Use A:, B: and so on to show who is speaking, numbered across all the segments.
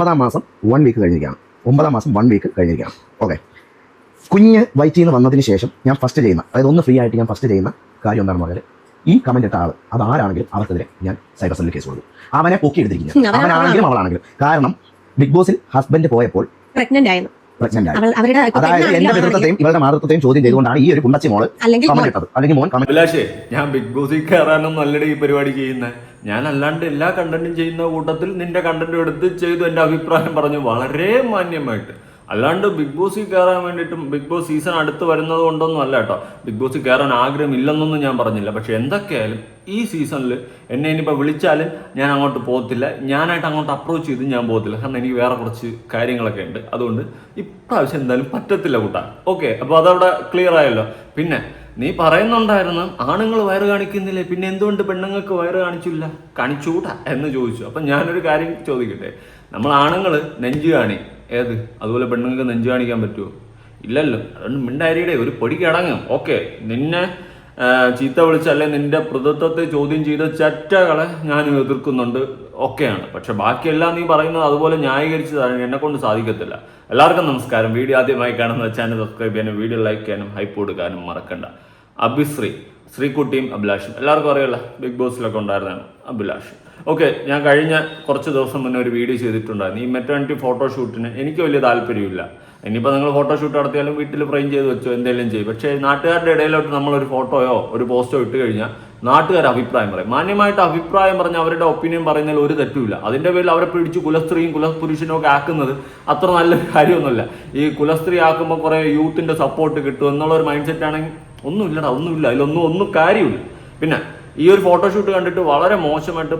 A: 9ാം മാസം 1 വീക്ക് കഴിഞ്ഞിരിക്കുകയാണ്. 9ാം മാസം 1 വീക്ക് കഴിഞ്ഞിരിക്കുകയാണ്. ഓക്കെ, കുഞ്ഞ് വയറ്റിൽ നിന്ന് വന്നതിന് ശേഷം ഞാൻ ഫസ്റ്റ് ചെയ്യുന്ന, അതായത് ഒന്ന് ഫ്രീ ആയിട്ട് ഞാൻ ഫസ്റ്റ് ചെയ്യുന്ന കാര്യം എന്താണെന്ന് പറഞ്ഞാൽ, ഈ കമന്റ് ഇട്ട ആൾ അത് ആരാണെങ്കിലും അവർക്കെതിരെ ഞാൻ സൈബർ സെല്ലിൽ കേസ് കൊടുക്കും. അവനെ പൊക്കി എടുത്തിരിക്കുന്നത്, അവനാണെങ്കിലും അവളാണെങ്കിലും. കാരണം ബിഗ് ബോസിൽ ഹസ്ബൻഡ് പോയപ്പോൾ പ്രഗ്നന്റ് ആയി. അതായത് എന്റെ നേതൃത്വത്തെയും ഇവരുടെ മാതൃത്വത്തെയും ചോദ്യം ചെയ്തുകൊണ്ടാണ് ഈ ഒരു കുണ്ടച്ചി മോള് കമന്റ് ഇട്ടത്. അല്ലെങ്കിൽ മോൻ കമന്റ്.
B: അഭിലാഷേ, ഞാൻ ബിഗ് ബോസിൽ കയറാനൊന്നും നല്ലടി ഈ പരിപാടി ചെയ്യുന്നത്. ഞാൻ അല്ലാണ്ട് എല്ലാ കണ്ടന്റും ചെയ്യുന്ന കൂട്ടത്തിൽ നിന്റെ കണ്ടന്റും എടുത്ത് ചെയ്തു എന്റെ അഭിപ്രായം പറഞ്ഞു വളരെ മാന്യമായിട്ട്. അല്ലാണ്ട് ബിഗ് ബോസിൽ കയറാൻ വേണ്ടിയിട്ടും ബിഗ് ബോസ് സീസൺ അടുത്ത് വരുന്നത് കൊണ്ടൊന്നും അല്ല കേട്ടോ. ബിഗ് ബോസിൽ കയറാൻ ആഗ്രഹമില്ലെന്നൊന്നും ഞാൻ പറഞ്ഞില്ല. പക്ഷെ എന്തൊക്കെയായാലും ഈ സീസണിൽ എന്നെ ഇനിയിപ്പോൾ വിളിച്ചാലും ഞാൻ അങ്ങോട്ട് പോകത്തില്ല. ഞാനായിട്ട് അങ്ങോട്ട് അപ്രോച്ച് ചെയ്ത് ഞാൻ പോകത്തില്ല. കാരണം എനിക്ക് വേറെ കുറച്ച് കാര്യങ്ങളൊക്കെ ഉണ്ട്. അതുകൊണ്ട് ഇപ്രാവശ്യം എന്തായാലും പറ്റത്തില്ല കൂട്ടാൻ. ഓക്കെ, അപ്പോൾ അതവിടെ ക്ലിയർ ആയല്ലോ. പിന്നെ നീ പറയുന്നുണ്ടായിരുന്നു ആണുങ്ങൾ വയറ് കാണിക്കുന്നില്ലേ, പിന്നെ എന്തുകൊണ്ട് പെണ്ണുങ്ങൾക്ക് വയറ് കാണിച്ചൂടാ എന്ന് ചോദിച്ചു. അപ്പം ഞാനൊരു കാര്യം ചോദിക്കട്ടെ, നമ്മൾ ആണുങ്ങൾ നെഞ്ച് കാണി ഏത്, അതുപോലെ പെണ്ണുങ്ങൾക്ക് നെഞ്ച് കാണിക്കാൻ പറ്റുമോ? ഇല്ലല്ലോ. അതുകൊണ്ട് മിണ്ടായിരിയുടെ ഒരു പൊടിക്ക് അടങ്ങും. ഓക്കെ, നിന്നെ ചീത്ത വിളിച്ചല്ലേ നിന്റെ പ്രതിത്വത്തെ ചോദ്യം ചെയ്ത ചറ്റകളെ ഞാൻ എതിർക്കുന്നുണ്ട്, ഒക്കെയാണ്. പക്ഷെ ബാക്കിയെല്ലാം നീ പറയുന്നത് അതുപോലെ ന്യായീകരിച്ച് എന്നെ കൊണ്ട് സാധിക്കത്തില്ല. എല്ലാവർക്കും നമസ്കാരം. വീഡിയോ ആദ്യമായി കാണുന്ന ചാനൽ സബ്സ്ക്രൈബ് ചെയ്യാനും വീഡിയോ ലൈക്ക് ചെയ്യാനും ഹൈപ്പ് കൊടുക്കാനും മറക്കണ്ട. ശ്രീകുട്ടിയും അഭിലാഷും എല്ലാവർക്കും അറിയാലോ, ബിഗ് ബോസിലൊക്കെ ഉണ്ടായിരുന്നാണ് അഭിലാഷ്. ഓക്കെ, ഞാൻ കഴിഞ്ഞ കുറച്ച് ദിവസം മുന്നേ ഒരു വീഡിയോ ചെയ്തിട്ടുണ്ടായിരുന്നു. ഈ മെറ്റേണിറ്റി ഫോട്ടോഷൂട്ടിന് എനിക്ക് വലിയ താല്പര്യമില്ല. ഇനിയിപ്പോൾ നിങ്ങൾ ഫോട്ടോഷൂട്ട് നടത്തിയാലും വീട്ടിൽ ഫ്രെയിം ചെയ്ത് വെച്ചോ, എന്തെങ്കിലും ചെയ്യും. പക്ഷേ നാട്ടുകാരുടെ ഇടയിലോട്ട് നമ്മളൊരു ഫോട്ടോയോ ഒരു പോസ്റ്റോ ഇട്ട് കഴിഞ്ഞാൽ നാട്ടുകാർ അഭിപ്രായം പറയും. മാന്യമായിട്ട് അഭിപ്രായം പറഞ്ഞ് അവരുടെ ഒപ്പീനിയൻ പറയുന്നതിൽ ഒരു തെറ്റുമില്ല. അതിൻ്റെ പേരിൽ അവരെ പിടിച്ച് കുലസ്ത്രീയും കുലപുരുഷനും ഒക്കെ ആക്കുന്നത് അത്ര നല്ലൊരു കാര്യമൊന്നുമല്ല. ഈ കുലസ്ത്രീ ആക്കുമ്പോൾ കുറേ യൂത്തിൻ്റെ സപ്പോർട്ട് കിട്ടും എന്നുള്ളൊരു മൈൻഡ് സെറ്റ് ആണെങ്കിൽ ഒന്നുമില്ല, അതിലൊന്നും കാര്യമില്ല. പിന്നെ ഈ ഒരു ഫോട്ടോഷൂട്ട് കണ്ടിട്ട് വളരെ മോശമായിട്ട്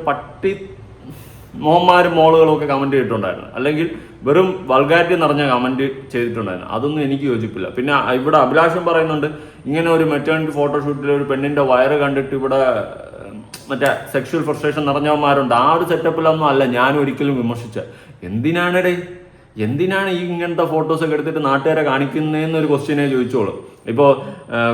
B: മോന്മാരും മോളുകളും ഒക്കെ കമന്റ് ചെയ്തിട്ടുണ്ടായിരുന്നു. അല്ലെങ്കിൽ വെറും വൾഗാരിറ്റി നിറഞ്ഞ കമന്റ് ചെയ്തിട്ടുണ്ടായിരുന്നു. അതൊന്നും എനിക്ക് യോജിപ്പില്ല. പിന്നെ ഇവിടെ അഭിലാഷം പറയുന്നുണ്ട് ഇങ്ങനെ ഒരു മെറ്റേണിറ്റി ഫോട്ടോഷൂട്ടിൽ ഒരു പെണ്ണിന്റെ വയറ് കണ്ടിട്ട് ഇവിടെ മറ്റേ സെക്ഷൽ ഫ്രസ്ട്രേഷൻ നിറഞ്ഞവന്മാരുണ്ട്. ആ ഒരു സെറ്റപ്പിലൊന്നും അല്ല ഞാൻ ഒരിക്കലും വിമർശിച്ചത്. എന്തിനാണ് ഈ ഇങ്ങനത്തെ ഫോട്ടോസൊക്കെ എടുത്തിട്ട് നാട്ടുകാരെ കാണിക്കുന്നതെന്നൊരു ക്വസ്റ്റ്യനെ ചോദിച്ചോളൂ. ഇപ്പോൾ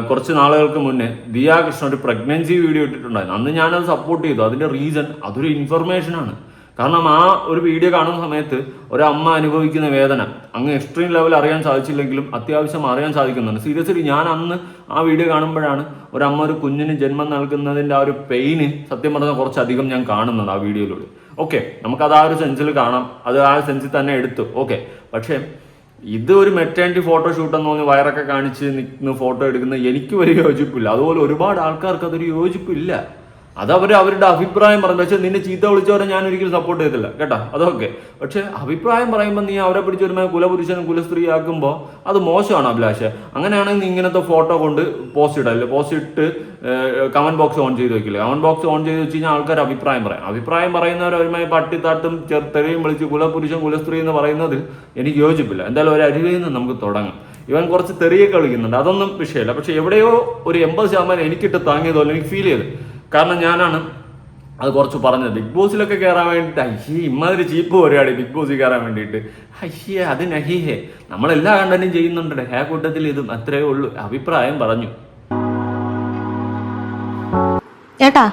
B: കുറച്ച് നാളുകൾക്ക് മുന്നേ ദിയ കൃഷ്ണ ഒരു പ്രഗ്നൻസി വീഡിയോ ഇട്ടിട്ടുണ്ടായിരുന്നു. അന്ന് ഞാനത് സപ്പോർട്ട് ചെയ്തു. അതിൻ്റെ റീസൺ അതൊരു ഇൻഫർമേഷനാണ്. കാരണം ആ ഒരു വീഡിയോ കാണുന്ന സമയത്ത് ഒരമ്മ അനുഭവിക്കുന്ന വേദന അങ്ങ് എക്സ്ട്രീം ലെവൽ അറിയാൻ സാധിച്ചില്ലെങ്കിലും അത്യാവശ്യം അറിയാൻ സാധിക്കുന്നുണ്ട്. സീരിയസ്ലി ഞാൻ അന്ന് ആ വീഡിയോ കാണുമ്പോഴാണ് ഒരമ്മ ഒരു കുഞ്ഞിന് ജന്മം നൽകുന്നതിൻ്റെ ആ ഒരു പെയിന് സത്യം പറഞ്ഞാൽ കുറച്ചധികം ഞാൻ കാണുന്നത് ആ വീഡിയോയിലൂടെ. ഓക്കെ, നമുക്കത് ആ ഒരു സെൻസിൽ കാണാം, അത് ആ സെൻസിൽ തന്നെ എടുത്തു. ഓക്കെ, പക്ഷേ ഇത് ഒരു മെറ്റേണിറ്റി ഫോട്ടോഷൂട്ട് എന്ന് പറഞ്ഞ് വയറൊക്കെ കാണിച്ച് നിൽക്കുന്ന ഫോട്ടോ എടുക്കുന്ന എനിക്ക് വലിയ യോജിപ്പില്ല. അതുപോലെ ഒരുപാട് ആൾക്കാർക്ക് അതൊരു യോജിപ്പില്ല. അത് അവരുടെ അഭിപ്രായം പറഞ്ഞു. പക്ഷെ നിന്നെ ചീത്ത വിളിച്ചവരെ ഞാൻ ഒരിക്കലും സപ്പോർട്ട് ചെയ്തില്ല കേട്ടോ, അതൊക്കെ. പക്ഷെ അഭിപ്രായം പറയുമ്പോൾ നീ അവരെ പിടിച്ചൊരുമ കുലപുരുഷനും കുലസ്ത്രീ ആക്കുമ്പോൾ അത് മോശമാണ് അഭിലാഷ്. അങ്ങനെയാണെങ്കിൽ നീ ഇങ്ങനത്തെ ഫോട്ടോ കൊണ്ട് പോസ്റ്റ് ഇടല്ലേ, പോസ്റ്റ് ഇട്ട് കമന്റ് ബോക്സ് ഓൺ ചെയ്ത് വെക്കില്ല. കമന്റ് ബോക്സ് ഓൺ ചെയ്ത് വെച്ച് കഴിഞ്ഞാൽ ആൾക്കാർ അഭിപ്രായം പറയുന്നവർ ഒരുമായി പട്ടിത്താട്ടും തെറിയും വിളിച്ച് കുലപുരുഷൻ കുലസ്ത്രീ എന്ന് പറയുന്നതിൽ എനിക്ക് യോജിപ്പില്ല. എന്തായാലും ഒരു അരുവിൽ നിന്ന് നമുക്ക് തുടങ്ങാം. ഇവൻ കുറച്ച് തെറിയൊക്കെ കളിക്കുന്നുണ്ട്, അതൊന്നും വിഷയമില്ല. പക്ഷെ എവിടെയോ ഒരു 80% എനിക്കിട്ട് താങ്ങിയതുപോലെ എനിക്ക് ഫീൽ ചെയ്ത്. കാരണം ഞാനാണ് അത് കുറച്ച് പറഞ്ഞത്. ബിഗ് ബോസിലൊക്കെ കയറാൻ വേണ്ടിയിട്ട് ഇമ്മാതിരി ചീപ്പ് പരിപാടി ബിഗ് ബോസിൽ കയറാൻ വേണ്ടിയിട്ട് അത് നഹീഹേ. നമ്മളെല്ലാ കണ്ടന്റും ചെയ്യുന്നുണ്ട്. ആ കൂട്ടത്തിൽ ഇതും അത്രയേ ഉള്ളൂ. അഭിപ്രായം പറഞ്ഞു.
C: ചേട്ടാ,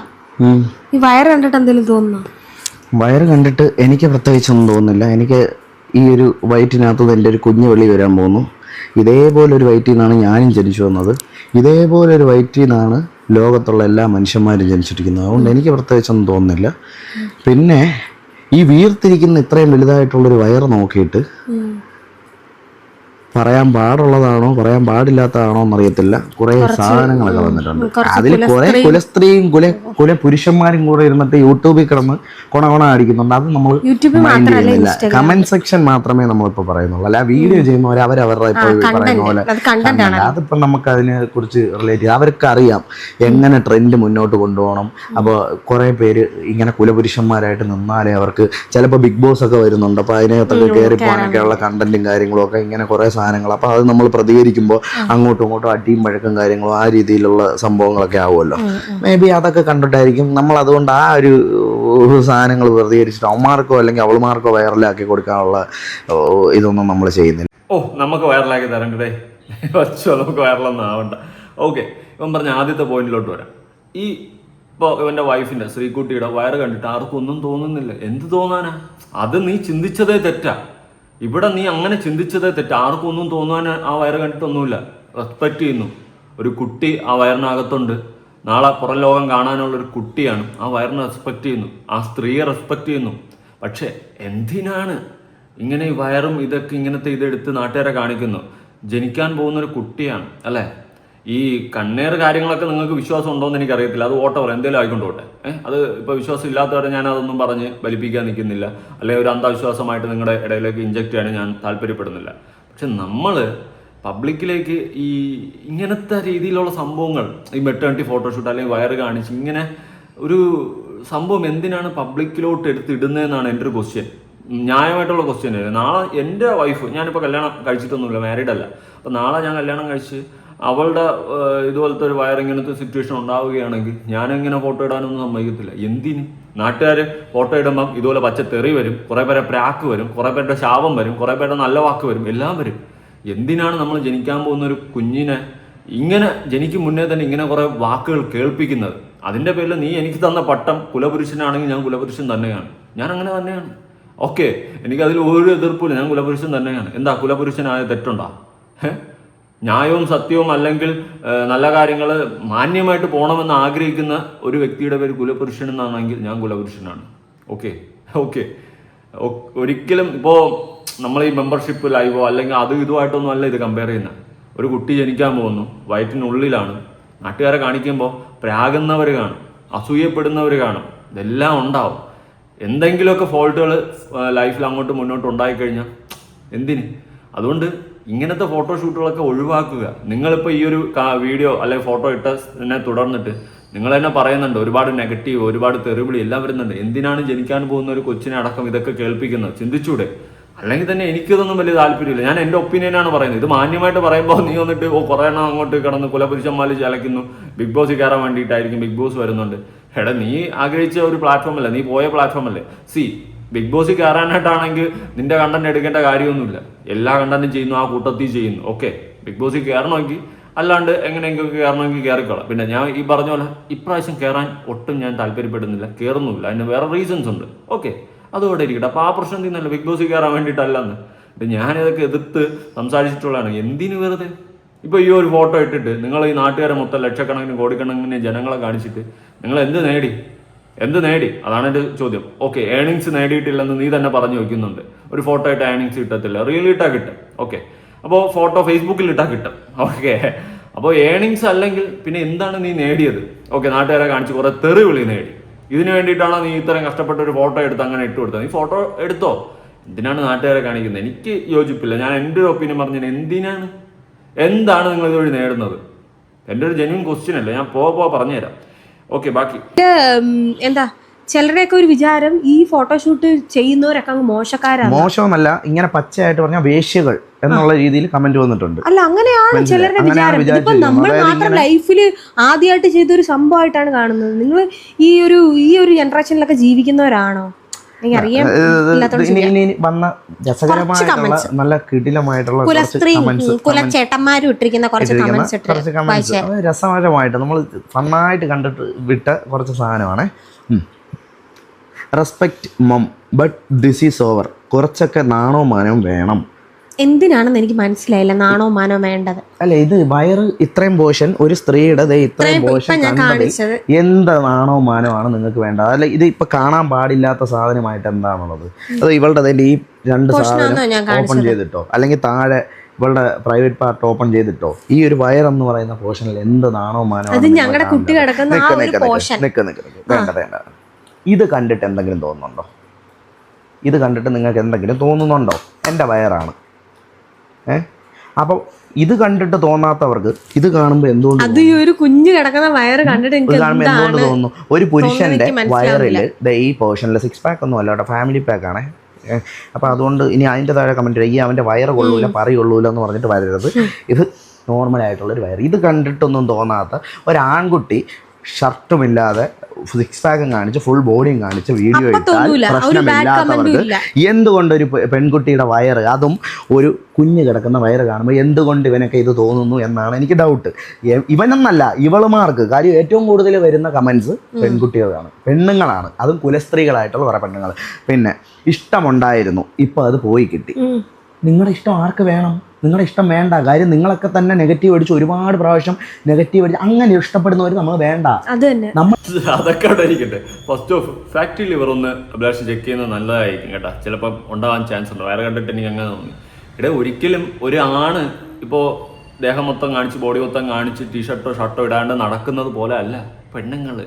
C: ഈ വയറ് കണ്ടിട്ട് എന്തെങ്കിലും തോന്നുന്നു?
A: വയറ് കണ്ടിട്ട് എനിക്ക് പ്രത്യേകിച്ചൊന്നും തോന്നുന്നില്ല. എനിക്ക് ഈ ഒരു വയറ്റിനകത്ത് എൻ്റെ ഒരു കുഞ്ഞ് വെളി വരാൻ പോകുന്നു. ഇതേപോലൊരു വയറ്റിൽ നിന്നാണ് ഞാനും ജനിച്ചു വന്നത്. ഇതേപോലൊരു വയറ്റിൽ നിന്നാണ് ലോകത്തുള്ള എല്ലാ മനുഷ്യന്മാരും ജനിച്ചിരിക്കുന്നത്. അതുകൊണ്ട് എനിക്ക് പ്രത്യേകിച്ചൊന്നും തോന്നുന്നില്ല. പിന്നെ ഈ വീർത്തിരിക്കുന്ന ഇത്രയും വലുതായിട്ടുള്ളൊരു വയറ് നോക്കിയിട്ട് പറയാൻ പാടുള്ളതാണോ പറയാൻ പാടില്ലാത്തതാണോ എന്നറിയത്തില്ല. കുറെ സാധനങ്ങളൊക്കെ വന്നിട്ടുണ്ട്. അതിൽ കുറെ കുലസ്ത്രീയും കുല പുരുഷന്മാരും കൂടെ ഇരുന്നിട്ട് യൂട്യൂബിൽ കിടന്ന് കൊണ അടിക്കുന്നുണ്ട്. അത് നമ്മൾ മൈൻഡ് ചെയ്യുന്നില്ല. കമന്റ് സെക്ഷൻ മാത്രമേ നമ്മളിപ്പോ പറയുന്നുള്ളൂ. അല്ല വീഡിയോ ചെയ്യുന്നവരെ അവരവരുടെ ഇപ്പൊ പറയുന്ന പോലെ അതിപ്പോ നമുക്ക് അതിനെ കുറിച്ച് റിലേറ്റ് ചെയ്യാം. അവർക്ക് അറിയാം എങ്ങനെ ട്രെൻഡ് മുന്നോട്ട് കൊണ്ടുപോകണം. അപ്പോൾ കുറെ പേര് ഇങ്ങനെ കുലപുരുഷന്മാരായിട്ട് നിന്നാലേ അവർക്ക് ചിലപ്പോൾ ബിഗ് ബോസ് ഒക്കെ വരുന്നുണ്ട്. അപ്പോൾ അതിനകത്തൊക്കെ കയറി പോകാനൊക്കെയുള്ള കണ്ടന്റും കാര്യങ്ങളും ഒക്കെ ഇങ്ങനെ കുറെ സാധനങ്ങൾ. അപ്പോൾ അത് നമ്മൾ പ്രതികരിക്കുമ്പോൾ അങ്ങോട്ടും ഇങ്ങോട്ടും അടിയും വഴക്കും കാര്യങ്ങളും ആ രീതിയിലുള്ള സംഭവങ്ങളൊക്കെ ആവുമല്ലോ. മേ ബി അതൊക്കെ കണ്ടിട്ടായിരിക്കും നമ്മൾ അതുകൊണ്ട് ആ ഒരു സാധനങ്ങൾ പ്രതികരിച്ചിട്ട് അവന്മാർക്കോ അല്ലെങ്കിൽ അവൾമാർക്കോ വൈറലാക്കി കൊടുക്കാനുള്ള ഇതൊന്നും നമ്മൾ ചെയ്യുന്നില്ല.
B: നമുക്ക് വൈറലാക്കി തരണ്ടേ, നമുക്ക് വൈറലൊന്നും ആവണ്ട. ഓക്കെ, ഇപ്പം പറഞ്ഞ ആദ്യത്തെ പോയിന്റിലോട്ട് വരാം. ഈ ഇപ്പോൾ ഇവൻ്റെ വൈഫിൻ്റെ ശ്രീകുട്ടിയുടെ വയറ് കണ്ടിട്ട് ആർക്കും ഒന്നും തോന്നുന്നില്ല. എന്ത് തോന്നാനാ? അത് നീ ചിന്തിച്ചതേ തെറ്റാ. ഇവിടെ നീ അങ്ങനെ ചിന്തിച്ചതേ തെറ്റാ. ആർക്കും ഒന്നും തോന്നാൻ ആ വയറ് കണ്ടിട്ടൊന്നുമില്ല. റെസ്പെക്റ്റ് ചെയ്യുന്നു. ഒരു കുട്ടി ആ വയറിനകത്തുണ്ട്. നാളെ പുറം ലോകം കാണാനുള്ളൊരു കുട്ടിയാണ്. ആ വയറിനെ റെസ്പെക്റ്റ് ചെയ്യുന്നു. ആ സ്ത്രീയെ റെസ്പെക്റ്റ് ചെയ്യുന്നു. പക്ഷെ എന്തിനാണ് ഇങ്ങനെ ഈ വയറും ഇതൊക്കെ ഇങ്ങനത്തെ ഇതെടുത്ത് നാട്ടുകാരെ കാണിക്കുന്നു? ജനിക്കാൻ പോകുന്നൊരു കുട്ടിയാണ് അല്ലേ? ഈ കണ്ണേർ കാര്യങ്ങളൊക്കെ നിങ്ങൾക്ക് വിശ്വാസം ഉണ്ടോയെന്ന് എനിക്കറിയത്തില്ല. അത് ഓട്ടവർ എന്തെങ്കിലും ആയിക്കൊണ്ടോട്ടെ. അത് ഇപ്പോൾ വിശ്വാസം ഇല്ലാത്തവരെ ഞാൻ അതൊന്നും പറഞ്ഞ് വലിപ്പിക്കാൻ നിൽക്കുന്നില്ല. അല്ലെങ്കിൽ ഒരു അന്ധവിശ്വാസമായിട്ട് നിങ്ങളുടെ ഇടയിലേക്ക് ഇഞ്ചക്ട് ചെയ്യാൻ ഞാൻ താല്പര്യപ്പെടുന്നില്ല. പക്ഷെ നമ്മൾ പബ്ലിക്കിലേക്ക് ഈ ഇങ്ങനത്തെ രീതിയിലുള്ള സംഭവങ്ങൾ, ഈ മെറ്റേണിറ്റി ഫോട്ടോഷൂട്ട് അല്ലെങ്കിൽ വയറ് കാണിച്ച് ഇങ്ങനെ ഒരു സംഭവം എന്തിനാണ് പബ്ലിക്കിലോട്ട് എടുത്തിടുന്നതെന്നാണ് എൻ്റെ ഒരു ക്വസ്റ്റ്യൻ. ന്യായമായിട്ടുള്ള ക്വസ്റ്റ്യൻ. നാളെ എൻ്റെ വൈഫ്, ഞാനിപ്പോൾ കല്യാണം കഴിച്ചിട്ടൊന്നുമില്ല, മാരീഡ് അല്ല. അപ്പോൾ നാളെ ഞാൻ കല്യാണം കഴിച്ച് അവളുടെ ഇതുപോലത്തെ ഒരു വയർ ഇങ്ങനത്തെ സിറ്റുവേഷൻ ഉണ്ടാവുകയാണെങ്കിൽ ഞാനിങ്ങനെ ഫോട്ടോ ഇടാനൊന്നും സമ്മതിക്കത്തില്ല. എന്തിന്? നാട്ടുകാർ ഫോട്ടോ ഇടുമ്പം ഇതുപോലെ പച്ചത്തെറി വരും, കുറേ പേരെ പ്രാക്ക് വരും, കുറേ പേരുടെ ശാപം വരും, കുറേ പേരുടെ നല്ല വാക്ക് വരും, എല്ലാം വരും. എന്തിനാണ് നമ്മൾ ജനിക്കാൻ പോകുന്ന ഒരു കുഞ്ഞിനെ ഇങ്ങനെ ജനിക്കും മുന്നേ തന്നെ ഇങ്ങനെ കുറേ വാക്കുകൾ കേൾപ്പിക്കുന്നത്? അതിൻ്റെ പേരിൽ നീ എനിക്ക് തന്ന പട്ടം കുലപുരുഷനാണെങ്കിൽ ഞാൻ കുലപുരുഷൻ തന്നെയാണ്. ഞാൻ അങ്ങനെ തന്നെയാണ്. ഓക്കെ, എനിക്കതിൽ ഒരു എതിർപ്പില്ല. ഞാൻ കുലപുരുഷൻ തന്നെയാണ്. എന്താ കുലപുരുഷനായ തെറ്റുണ്ടോ? ന്യായവും സത്യവും അല്ലെങ്കിൽ നല്ല കാര്യങ്ങൾ മാന്യമായിട്ട് പോകണമെന്ന് ആഗ്രഹിക്കുന്ന ഒരു വ്യക്തിയുടെ പേര് കുലപുരുഷൻ എന്നാണെങ്കിൽ ഞാൻ കുലപുരുഷനാണ്. ഓക്കെ ഓക്കെ ഒരിക്കലും ഇപ്പോൾ നമ്മൾ ഈ മെമ്പർഷിപ്പ് ലൈവോ അല്ലെങ്കിൽ അതും ഇതുമായിട്ടൊന്നും അല്ല ഇത് കമ്പയർ ചെയ്യുന്നത്. ഒരു കുട്ടി ജനിക്കാൻ പോകുന്നു, വയറ്റിനുള്ളിലാണ്. നാട്ടുകാരെ കാണിക്കുമ്പോൾ പ്രാകുന്നവർ കാണും, അസൂയപ്പെടുന്നവർ കാണും, ഇതെല്ലാം ഉണ്ടാവും. എന്തെങ്കിലുമൊക്കെ ഫോൾട്ടുകൾ ലൈഫിൽ അങ്ങോട്ട് മുന്നോട്ട് ഉണ്ടായിക്കഴിഞ്ഞാൽ എന്തിന്? അതുകൊണ്ട് ഇങ്ങനത്തെ ഫോട്ടോഷൂട്ടുകളൊക്കെ ഒഴിവാക്കുക. നിങ്ങളിപ്പോൾ ഈ ഒരു വീഡിയോ അല്ലെങ്കിൽ ഫോട്ടോ ഇട്ടതിനെ തുടർന്നിട്ട് നിങ്ങൾ തന്നെ പറയുന്നുണ്ട് ഒരുപാട് നെഗറ്റീവ്, ഒരുപാട് തെറിവിളി എല്ലാം വരുന്നുണ്ട്. എന്തിനാണ് ജനിക്കാൻ പോകുന്ന ഒരു കൊച്ചിനെ അടക്കം ഇതൊക്കെ കേൾപ്പിക്കുന്നത്? ചിന്തിച്ചൂടെ? അല്ലെങ്കിൽ തന്നെ എനിക്കിതൊന്നും വലിയ താല്പര്യമില്ല. ഞാൻ എൻ്റെ ഒപ്പീനിയനാണ് പറയുന്നത്. ഇത് മാന്യമായിട്ട് പറയുമ്പോൾ നീ വന്നിട്ട് കുറേ എണ്ണം അങ്ങോട്ട് കിടന്ന് കുലപുരുഷന്മാർ ചലക്കുന്നു, ബിഗ് ബോസ് കയറാൻ വേണ്ടിയിട്ടായിരിക്കും ബിഗ് ബോസ് വരുന്നുണ്ട്. എടാ, നീ ആഗ്രഹിച്ച ഒരു പ്ലാറ്റ്ഫോം അല്ലേ, നീ പോയ പ്ലാറ്റ്ഫോം അല്ലേ? ബിഗ് ബോസിൽ കയറാനായിട്ടാണെങ്കിൽ നിന്റെ കണ്ടന്റ് എടുക്കേണ്ട കാര്യമൊന്നുമില്ല. എല്ലാ കണ്ടന്റും ചെയ്യുന്നു, ആ കൂട്ടത്തിൽ ചെയ്യുന്നു. ഓക്കെ, ബിഗ് ബോസിൽ കയറണമെങ്കിൽ അല്ലാണ്ട് എങ്ങനെയെങ്കിലും കയറണമെങ്കിൽ കയറിക്കോളാം. പിന്നെ ഞാൻ ഈ പറഞ്ഞ പോലെ ഇപ്രാവശ്യം കയറാൻ ഒട്ടും ഞാൻ താല്പര്യപ്പെടുന്നില്ല, കയറുന്നില്ല. അതിന് വേറെ റീസൺസ് ഉണ്ട്. ഓക്കെ, അതുകൊണ്ട് ഇരിക്കട്ടെ. അപ്പോൾ ആ പ്രശ്നം തീന്നല്ല, ബിഗ് ബോസിൽ കയറാൻ വേണ്ടിയിട്ടല്ലെന്ന്. ഞാനിതൊക്കെ എതിർത്ത് സംസാരിച്ചിട്ടുള്ളതാണ്. എന്തിനു വെറുതെ? ഇപ്പോൾ ഈ ഒരു ഫോട്ടോ ഇട്ടിട്ട് നിങ്ങൾ ഈ നാട്ടുകാരെ മൊത്തം ലക്ഷക്കണക്കിന് കോടിക്കണക്കിന് ജനങ്ങളെ കാണിച്ചിട്ട് നിങ്ങൾ എന്ത് നേടി? അതാണ് എൻ്റെ ചോദ്യം. ഓക്കെ, ഏണിങ്സ് നേടിയിട്ടില്ലെന്ന് നീ തന്നെ പറഞ്ഞു വയ്ക്കുന്നുണ്ട്. ഒരു ഫോട്ടോ ഇട്ട് ഏണിങ്സ് കിട്ടത്തില്ല, റീൽ ഇട്ടാൽ കിട്ടും. ഓക്കെ, അപ്പോൾ ഫോട്ടോ ഫേസ്ബുക്കിൽ ഇട്ടാൽ കിട്ടും. ഓക്കെ, അപ്പോൾ ഏണിങ്സ് അല്ലെങ്കിൽ പിന്നെ എന്താണ് നീ നേടിയത്? ഓക്കെ, നാട്ടുകാരെ കാണിച്ച് കുറേ തെറിവിളി നേടി. ഇതിന് വേണ്ടിയിട്ടാണോ നീ ഇത്രയും കഷ്ടപ്പെട്ട ഒരു ഫോട്ടോ എടുത്ത് അങ്ങനെ ഇട്ട് കൊടുത്തത്? നീ ഫോട്ടോ എടുത്തോ, എന്തിനാണ് നാട്ടുകാരെ കാണിക്കുന്നത്? എനിക്ക് യോജിപ്പില്ല. ഞാൻ എൻ്റെ ഒരു ഒപ്പീനിയൻ പറഞ്ഞത് എന്താണ് നിങ്ങൾ ഇതുവഴി നേടുന്നത്? എൻ്റെ ഒരു ജെന്യൂൻ ക്വസ്റ്റ്യൻ അല്ലേ, ഞാൻ പറഞ്ഞുതരാം. ഓക്കെ, ബാക്കി
C: എന്താ ചിലരുടെയൊക്കെ ഒരു വിചാരം ഈ ഫോട്ടോഷൂട്ട് ചെയ്യുന്നവരൊക്കെ അങ്ങ് മോശക്കാരാണ്.
A: മോശമല്ല, ഇങ്ങനെ പച്ചയായിട്ട് പറഞ്ഞ വേശ്യകൾ എന്നുള്ള രീതിയിൽ കമന്റ് വന്നിട്ടുണ്ട്.
C: അല്ല, അങ്ങനെയാണ് ചിലരുടെ വിചാരം. ഇതിപ്പോ നമ്മൾ മാത്രം ലൈഫിൽ ആദ്യമായിട്ട് ചെയ്തൊരു സംഭവമായിട്ടാണ് കാണുന്നത്. നിങ്ങൾ ഈ ഒരു ജനറേഷനിലൊക്കെ ജീവിക്കുന്നവരാണോ?
A: വന്ന രസകരമായിട്ടുള്ള നല്ല കിടിലമായിട്ടുള്ള
C: കുലച്ചേട്ടന്മാരും ഇട്ടിരിക്കുന്ന കുറച്ച്
A: കമന്റ്സ് രസകരമായിട്ട് നമ്മൾ ഫണ്ണായിട്ട് കണ്ടിട്ട് വിട്ട കുറച്ച് സാധനമാണ്. Respect ma'am but this is over. കുറച്ചൊക്കെ നാണോ മാനവും വേണം.
C: എന്തിനാണെന്ന് എനിക്ക് മനസ്സിലായില്ല. നാണോ മാനോ വേണ്ടത്
A: അല്ല, ഇത് വയറ് ഇത്രയും പോർഷൻ ഒരു സ്ത്രീയുടെ ഇത്രയും പോർഷൻ എന്താ നാണോ മാനോ ആണ് നിങ്ങൾക്ക് വേണ്ടത്? അല്ല, ഇത് ഇപ്പൊ കാണാൻ പാടില്ലാത്ത സാധനമായിട്ട് എന്താണുള്ളത്? അത് ഇവളുടെ ഈ രണ്ട് സാധനം ഓപ്പൺ ചെയ്തിട്ടോ അല്ലെങ്കിൽ താഴെ ഇവളുടെ പ്രൈവറ്റ് പാർട്ട് ഓപ്പൺ ചെയ്തിട്ടോ ഈ ഒരു വയറെന്ന് പറയുന്ന പോർഷനിൽ എന്ത് നാണോ മാനോ? വേണ്ട. ഇത് കണ്ടിട്ട് എന്തെങ്കിലും തോന്നുന്നുണ്ടോ? ഇത് കണ്ടിട്ട് നിങ്ങൾക്ക് എന്തെങ്കിലും തോന്നുന്നുണ്ടോ? എൻ്റെ വയറാണ്. അപ്പോൾ ഇത് കണ്ടിട്ട് തോന്നാത്തവർക്ക് ഇത് കാണുമ്പോൾ എന്തുകൊണ്ട്
C: ഒരു കുഞ്ഞു കിടക്കുന്ന വയറ് കണ്ടിട്ട്
A: കാണുമ്പോൾ എന്തുകൊണ്ട് തോന്നുന്നു? ഒരു പുരുഷന്റെ വയറിൽ ഈ പോർഷനിൽ 6 പാക്ക് ഒന്നും അല്ല കേട്ടോ, ഫാമിലി പാക്കാണ്. അപ്പോൾ അതുകൊണ്ട് ഇനി അതിൻ്റെ താഴെ കമൻറ്റ് ചെയ്യുക, അവൻ്റെ വയറ് കൊള്ളൂല, പറയുള്ളൂല എന്ന് പറഞ്ഞിട്ട് വരരുത്. ഇത് നോർമലായിട്ടുള്ളൊരു വയറ്. ഇത് കണ്ടിട്ടൊന്നും തോന്നാത്ത ഒരു ആൺകുട്ടി ഷർട്ടുമില്ലാതെ സിക്സ് പാക്കും കാണിച്ച് ഫുൾ ബോഡിയും കാണിച്ച് വീഡിയോ
C: അപ്പൊ
A: ഇട്ടാൽ
C: തോന്നൂല, ഒരു bad
A: പ്രശ്നമില്ലാത്തവർക്ക്
C: comment ഇല്ല.
A: എന്തുകൊണ്ടൊരു പെൺകുട്ടിയുടെ വയറ്, അതും ഒരു കുഞ്ഞ് കിടക്കുന്ന വയറ് കാണുമ്പോൾ എന്തുകൊണ്ട് ഇവനൊക്കെ ഇത് തോന്നുന്നു എന്നാണ് എനിക്ക് ഡൗട്ട്. ഇവനെന്നല്ല, ഇവളുമാർക്ക്. കാര്യം ഏറ്റവും കൂടുതൽ വരുന്ന കമൻസ് പെൺകുട്ടികളാണ്, പെണ്ണുങ്ങളാണ്, അതും കുലസ്ത്രീകളായിട്ടുള്ള കുറേ പെണ്ണുങ്ങൾ. പിന്നെ ഇഷ്ടമുണ്ടായിരുന്നു, ഇപ്പം അത് പോയി കിട്ടി. നിങ്ങളുടെ ഇഷ്ടം ആർക്ക് വേണം? നിങ്ങളുടെ ഇഷ്ടം വേണ്ട. കാര്യം നിങ്ങളൊക്കെ തന്നെ നെഗറ്റീവ് അടിച്ച് ഒരുപാട് പ്രാവശ്യം നെഗറ്റീവ് അടിച്ച് അങ്ങനെ ഇഷ്ടപ്പെടുന്നവർ നമ്മൾ വേണ്ട.
B: അതൊക്കെ അവിടെ ഇരിക്കട്ടെ. ഫസ്റ്റ് ഓഫ് ഫാക്ടറി ലിവർ ഒന്ന് അഭിലാഷ് ചെക്ക് ചെയ്യുന്നത് നല്ലതായിരിക്കും കേട്ടോ. ചിലപ്പം ഉണ്ടാവാൻ ചാൻസ് ഉണ്ട്. വയറ് കണ്ടിട്ട് എനിക്ക് അങ്ങനെ തോന്നി. ഇവിടെ ഒരിക്കലും ഒരു ആണ് ഇപ്പോൾ ദേഹം മൊത്തം കാണിച്ച് ബോഡി മൊത്തം കാണിച്ച് ടീഷർട്ടോ ഷർട്ടോ ഇടാണ്ട് നടക്കുന്നത് പോലെ അല്ല പെണ്ണുങ്ങൾ.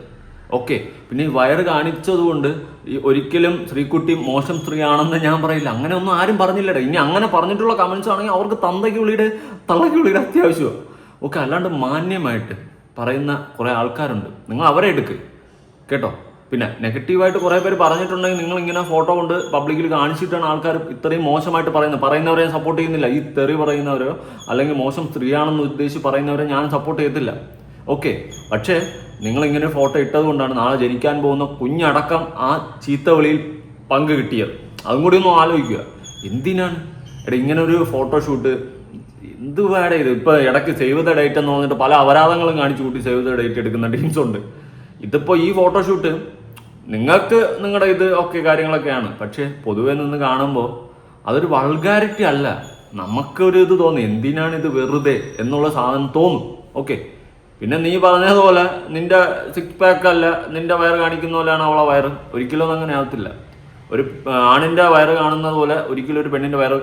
B: ഓക്കെ, പിന്നെ ഈ വയറ് കാണിച്ചതുകൊണ്ട് ഈ ഒരിക്കലും ശ്രീകുട്ടി മോശം സ്ത്രീയാണെന്ന് ഞാൻ പറയില്ല. അങ്ങനെ ഒന്നും ആരും പറഞ്ഞില്ലടേ. ഇനി അങ്ങനെ പറഞ്ഞിട്ടുള്ള കമൻസ് ആണെങ്കിൽ അവർക്ക് തള്ളയ്ക്ക് വിളിയുടെ അത്യാവശ്യമാണ്. ഓക്കെ, അല്ലാണ്ട് മാന്യമായിട്ട് പറയുന്ന കുറേ ആൾക്കാരുണ്ട്. നിങ്ങൾ അവരെ എടുക്ക് കേട്ടോ. പിന്നെ നെഗറ്റീവായിട്ട് കുറേ പേര് പറഞ്ഞിട്ടുണ്ടെങ്കിൽ നിങ്ങൾ ഇങ്ങനെ ഫോട്ടോ കൊണ്ട് പബ്ലിക്കിൽ കാണിച്ചിട്ടാണ് ആൾക്കാർ ഇത്രയും മോശമായിട്ട് പറയുന്നവരെ ഞാൻ സപ്പോർട്ട് ചെയ്യുന്നില്ല. ഈ തെറി പറയുന്നവരോ അല്ലെങ്കിൽ മോശം സ്ത്രീയാണെന്ന് ഉദ്ദേശിച്ച് പറയുന്നവരെ ഞാൻ സപ്പോർട്ട് ചെയ്യത്തില്ല. ഓക്കെ, പക്ഷേ നിങ്ങളിങ്ങനെ ഫോട്ടോ ഇട്ടത് കൊണ്ടാണ് നാളെ ജനിക്കാൻ പോകുന്ന കുഞ്ഞടക്കം ആ ചീത്തവിളിയിൽ പങ്ക് കിട്ടിയത്. അതും കൂടി ഒന്ന് ആലോചിക്കുക. എന്തിനാണ് ഇങ്ങനെ ഒരു ഫോട്ടോഷൂട്ട്? എന്ത് വേട ഇത്? ഇപ്പൊ ഇടയ്ക്ക് സേവ് ദ ഡേറ്റ് എന്ന് പറഞ്ഞിട്ട് പല അപരാധങ്ങളും കാണിച്ചു കൂട്ടി സേവ് ദ ഡേറ്റ് എടുക്കുന്ന ടീംസ് ഉണ്ട്. ഇതിപ്പോ ഈ ഫോട്ടോഷൂട്ട് നിങ്ങൾക്ക് നിങ്ങളുടെ ഇത് ഒക്കെ കാര്യങ്ങളൊക്കെയാണ്. പക്ഷെ പൊതുവെ നിന്ന് കാണുമ്പോൾ അതൊരു വൾഗാരിറ്റി അല്ല. നമുക്കൊരു ഇത് തോന്നും, എന്തിനാണ് ഇത് വെറുതെ എന്നുള്ള സാധനം തോന്നും. ഓക്കെ, പിന്നെ നീ പറഞ്ഞതുപോലെ നിന്റെ സിക്സ് പാക്ക് അല്ല, നിന്റെ വയറ് കാണിക്കുന്ന പോലെയാണ് അവളെ വയറ്. ഒരിക്കലും അങ്ങനെ ആവത്തില്ല. ഒരു ആണിന്റെ വയറ് കാണുന്നത് പോലെ ഒരിക്കലും ഒരു പെണ്ണിന്റെ വയറ്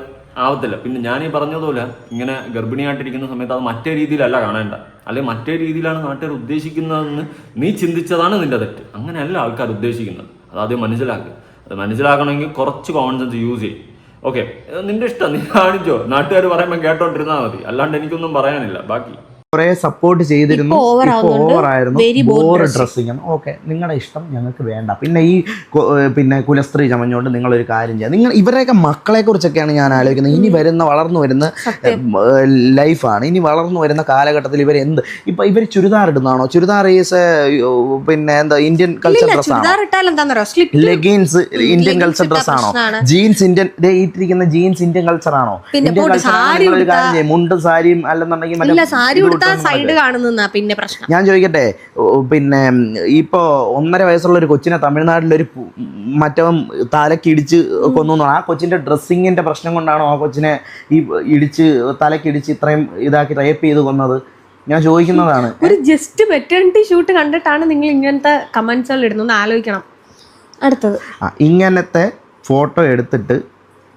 B: ആവത്തില്ല. പിന്നെ ഞാൻ ഈ പറഞ്ഞതുപോലെ ഇങ്ങനെ ഗർഭിണിയായിട്ടിരിക്കുന്ന സമയത്ത് അത് മറ്റേ രീതിയിലല്ല കാണേണ്ട, അല്ലെങ്കിൽ മറ്റേ രീതിയിലാണ് നാട്ടുകാർ ഉദ്ദേശിക്കുന്നതെന്ന് നീ ചിന്തിച്ചതാണ് നിന്റെ തെറ്റ്. അങ്ങനെയല്ല ആൾക്കാർ ഉദ്ദേശിക്കുന്നത്. അതാദ്യം മനസ്സിലാക്കുക. അത് മനസ്സിലാക്കണമെങ്കിൽ കുറച്ച് കോമൺ സെൻസ് യൂസ് ചെയ്യും. ഓക്കെ, നിന്റെ ഇഷ്ടം, നീ കാണിച്ചോ. നാട്ടുകാർ പറയുമ്പോൾ കേട്ടോണ്ടിരുന്നാൽ മതി. അല്ലാണ്ട് എനിക്കൊന്നും പറയാനില്ല. ബാക്കി
A: കുറെ സപ്പോർട്ട് ചെയ്തിരുന്നു, ഓവറായിരുന്നു, ബോർ ഡ്രസ്സിങ്. ഓക്കെ, നിങ്ങളുടെ ഇഷ്ടം, ഞങ്ങൾക്ക് വേണ്ട. പിന്നെ ഈ പിന്നെ കുലസ്ത്രീ ചമഞ്ഞുകൊണ്ട് നിങ്ങളൊരു കാര്യം ചെയ്യുക. നിങ്ങൾ ഇവരെയൊക്കെ മക്കളെ കുറിച്ചൊക്കെയാണ് ഞാൻ ആലോചിക്കുന്നത്. ഇനി വളർന്നു വരുന്ന ലൈഫാണ്. ഇനി വളർന്നു വരുന്ന കാലഘട്ടത്തിൽ ഇവരെന്ത് ഇപ്പൊ ഇവർ ചുരിദാർ ഇടുന്നതാണോ? ചുരിദാർ ഈസ് പിന്നെ എന്താ ഇന്ത്യൻ കൾച്ചർ ഡ്രസ്സാണോ? ലെഗിൻസ് ഇന്ത്യൻ കൾച്ചർ ഡ്രസ്സാണോ? ജീൻസ് ഇന്ത്യൻ ഇട്ടിരിക്കുന്ന ജീൻസ് ഇന്ത്യൻ കൾച്ചറാണോ? ഇന്ത്യൻ കൾച്ചർ ഒരു കാര്യം ചെയ്യും, മുണ്ടും സാരിയും അല്ലെന്നുണ്ടെങ്കിൽ
C: സൈഡ് കാണുന്ന പിന്നെ പ്രശ്നം.
A: ഞാൻ ചോദിക്കട്ടെ, പിന്നെ ഇപ്പോ 1.5 വയസ്സുള്ള ഒരു കൊച്ചിനെ തമിഴ്നാട്ടിലൊരു മറ്റവൻ തലക്കിടിച്ച് കൊന്നു. ആ കൊച്ചിന്റെ ഡ്രസ്സിങ്ങിന്റെ പ്രശ്നം കൊണ്ടാണോ ആ കൊച്ചിനെ ഈ തലക്കിടിച്ച് ഇത്രയും ഇതാക്കി റേപ്പ് ചെയ്ത് കൊന്നത്? ഞാൻ ചോദിക്കുന്നതാണ്.
C: ഒരു ജസ്റ്റ് മെറ്റേണിറ്റി ഷൂട്ട് കണ്ടിട്ടാണ് നിങ്ങൾ ഇങ്ങനത്തെ കമന്റ്സുകൾ ഇടുന്നത്, ആലോചിക്കണം. അടുത്തത്,
A: ഇങ്ങനത്തെ ഫോട്ടോ എടുത്തിട്ട്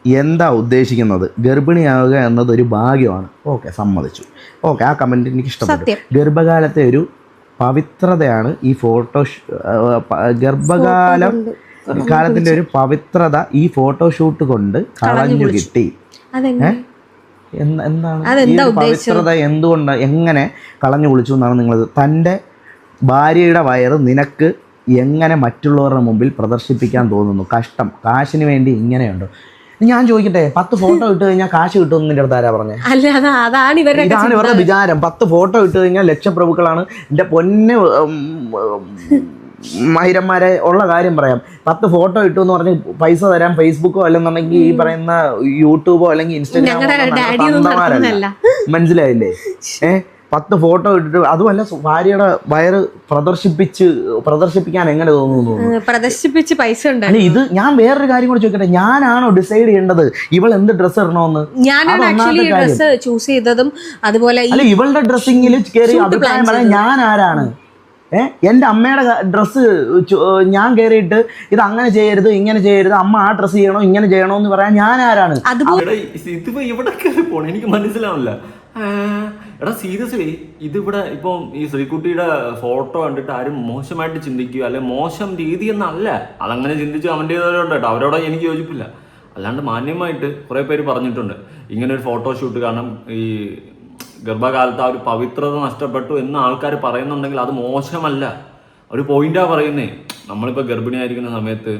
A: എന്താ ഉദ്ദേശിക്കുന്നത്? ഗർഭിണിയാവുക എന്നത് ഒരു ഭാഗ്യമാണ്. ഓക്കെ, സമ്മതിച്ചു. ഓക്കെ, ആ കമൻറ്റ് എനിക്ക് ഇഷ്ടപ്പെട്ടു. ഗർഭകാലത്തെ ഒരു പവിത്രതയാണ് ഈ ഫോട്ടോ. കാലത്തിന്റെ ഒരു പവിത്രത ഈ ഫോട്ടോഷൂട്ട് കൊണ്ട് കളഞ്ഞു കിട്ടി. എന്താണ് ഈ പവിത്രത? എന്തുകൊണ്ട്, എങ്ങനെ കളഞ്ഞു കുളിച്ചു എന്നാണ് നിങ്ങൾ? തൻ്റെ ഭാര്യയുടെ വയറ് നിനക്ക് എങ്ങനെ മറ്റുള്ളവരുടെ മുമ്പിൽ പ്രദർശിപ്പിക്കാൻ തോന്നുന്നു? കഷ്ടം. കാശിന് വേണ്ടി ഇങ്ങനെയുണ്ടോ? ഞാൻ ചോദിക്കട്ടെ, 10 ഫോട്ടോ ഇട്ട് കഴിഞ്ഞാൽ കാശ് കിട്ടുമെന്ന് നിന്റെ അടുത്ത് ആരാ പറഞ്ഞേ? ഇതാണ് ഇവരുടെ വിചാരം. 10 ഫോട്ടോ ഇട്ട് കഴിഞ്ഞാൽ ലക്ഷപ്രഭുക്കളാണ്. എൻ്റെ പൊന്നെ മഹിരന്മാരെ ഉള്ള കാര്യം പറയാം. 10 ഫോട്ടോ ഇട്ടു എന്ന് പറഞ്ഞ് പൈസ തരാൻ ഫേസ്ബുക്കോ അല്ലെന്നുണ്ടെങ്കിൽ ഈ പറയുന്ന യൂട്യൂബോ അല്ലെങ്കിൽ ഇൻസ്റ്റാഗ്രാമോ, മനസ്സിലായില്ലേ? 10 ഫോട്ടോ ഇട്ടിട്ട്, അതുമല്ല ഭാര്യയുടെ വയറ് പ്രദർശിപ്പിക്കാൻ എങ്ങനെ തോന്നുന്നു?
C: പ്രദർശിപ്പിച്ച് പൈസ ഉണ്ട്.
A: ഇത് ഞാൻ വേറൊരു കാര്യം കൂടെ ചോദിക്കട്ടെ, ഞാനാണോ ഡിസൈഡ് ചെയ്യേണ്ടത് ഇവൾ എന്ത് ഡ്രസ്സ് ഇടണമെന്ന്?
C: ഡ്രസ്സ് ചൂസ് ചെയ്തതും അതുപോലെ
A: അല്ല, ഇവളുടെ ഡ്രസ്സിങ്ങിൽ കയറി അഭിപ്രായം പറയാൻ ഞാൻ ആരാണ്? എൻ്റെ അമ്മയുടെ ഡ്രസ്സ് ഞാൻ കയറിയിട്ട് ഇത് അങ്ങനെ ചെയ്യരുത്, ഇങ്ങനെ ചെയ്യരുത്, അമ്മ ആ ഡ്രസ്സ് ചെയ്യണോ ഇങ്ങനെ ചെയ്യണോ എന്ന് പറയാൻ ഞാൻ ആരാണ്?
B: ഇതിപ്പോ ഇവിടെ കയറി പോണേ, എനിക്ക് മനസ്സിലാവില്ല. എടാ സീരിയസ്ലി, ഇതിവിടെ ഇപ്പം ഈ ശ്രീകുട്ടിയുടെ ഫോട്ടോ കണ്ടിട്ട് ആരും മോശമായിട്ട് ചിന്തിക്കുക അല്ലെ മോശം രീതി എന്നല്ല. അതങ്ങനെ ചിന്തിച്ച് കമന്റ് ചെയ്തവരുണ്ട് കേട്ടോ, അവരോട് എനിക്ക് യോജിപ്പില്ല. അല്ലാണ്ട് മാന്യമായിട്ട് കുറേ പേര് പറഞ്ഞിട്ടുണ്ട് ഇങ്ങനെ ഒരു ഫോട്ടോഷൂട്ട് കാരണം ഈ ഗർഭകാലത്ത് ആ ഒരു പവിത്രത നഷ്ടപ്പെട്ടു എന്ന് ആൾക്കാർ പറയുന്നുണ്ടെങ്കിൽ അത് മോശമല്ല. ഒരു പോയിന്റാ പറയുന്നേ. നമ്മളിപ്പോൾ ഗർഭിണിയായിരിക്കുന്ന സമയത്ത്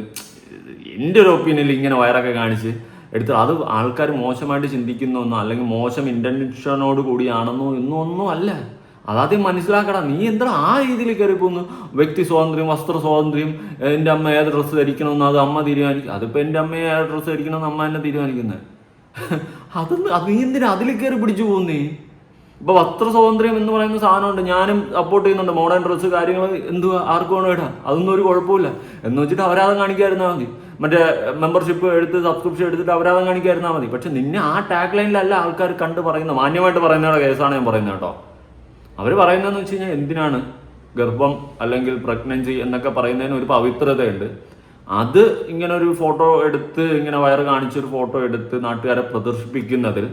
B: എൻ്റെ ഒരു ഒപ്പീനിയനിൽ ഇങ്ങനെ വയറൊക്കെ കാണിച്ച് എടുത്ത് അത് ആൾക്കാർ മോശമായിട്ട് ചിന്തിക്കുന്നൊന്നോ അല്ലെങ്കിൽ മോശം ഇൻറ്റൻഷനോട് കൂടിയാണെന്നോ ഒന്നും അല്ല. അതാദ്യം മനസ്സിലാക്കടാ. നീ എന്താ ആ രീതിയിൽ കയറി പോകുന്നു? വ്യക്തി സ്വാതന്ത്ര്യം, വസ്ത്ര സ്വാതന്ത്ര്യം, എൻ്റെ അമ്മ ഏത് ഡ്രസ്സ് ധരിക്കണമെന്ന് അത് അമ്മ തീരുമാനിക്കും. അതിപ്പോൾ എൻ്റെ അമ്മയെ ഏത് ഡ്രസ്സ് ധരിക്കണമെന്ന് അമ്മ തന്നെ തീരുമാനിക്കുന്നത്. അത് നീ എന്തിനാ അതിൽ കയറി പിടിച്ചു പോകുന്നേ? ഇപ്പോൾ വസ്ത്ര സ്വാതന്ത്ര്യം എന്ന് പറയുന്ന സാധനമുണ്ട്, ഞാനും സപ്പോർട്ട് ചെയ്യുന്നുണ്ട്. മോഡേൺ ഡ്രസ്സ് കാര്യങ്ങൾ എന്തുവാ ആർക്കും വേണം ഇടാം, അതൊന്നും ഒരു കുഴപ്പമില്ല എന്ന് വെച്ചിട്ട് അപരാധം കാണിക്കാതിരുന്നാൽ മതി. മറ്റേ മെമ്പർഷിപ്പ് എടുത്ത് സബ്സ്ക്രിപ്ഷൻ എടുത്തിട്ട് അപരാധം കാണിക്കാതിരുന്നാൽ മതി. പക്ഷെ നിന്നെ ആ ടാഗ് ലൈനിലല്ല ആൾക്കാർ കണ്ട് പറയുന്നത്. മാന്യമായിട്ട് പറയുന്നവരുടെ കേസാണ് ഞാൻ പറയുന്നത് കേട്ടോ. അവർ പറയുന്നതെന്ന് വെച്ച് കഴിഞ്ഞാൽ എന്തിനാണ് ഗർഭം അല്ലെങ്കിൽ പ്രഗ്നൻസി എന്നൊക്കെ പറയുന്നതിന് ഒരു പവിത്രതയുണ്ട്. അത് ഇങ്ങനെ ഒരു ഫോട്ടോ എടുത്ത് ഇങ്ങനെ വയറ് കാണിച്ചൊരു ഫോട്ടോ എടുത്ത് നാട്ടുകാരെ പ്രദർശിപ്പിക്കുന്നതിൽ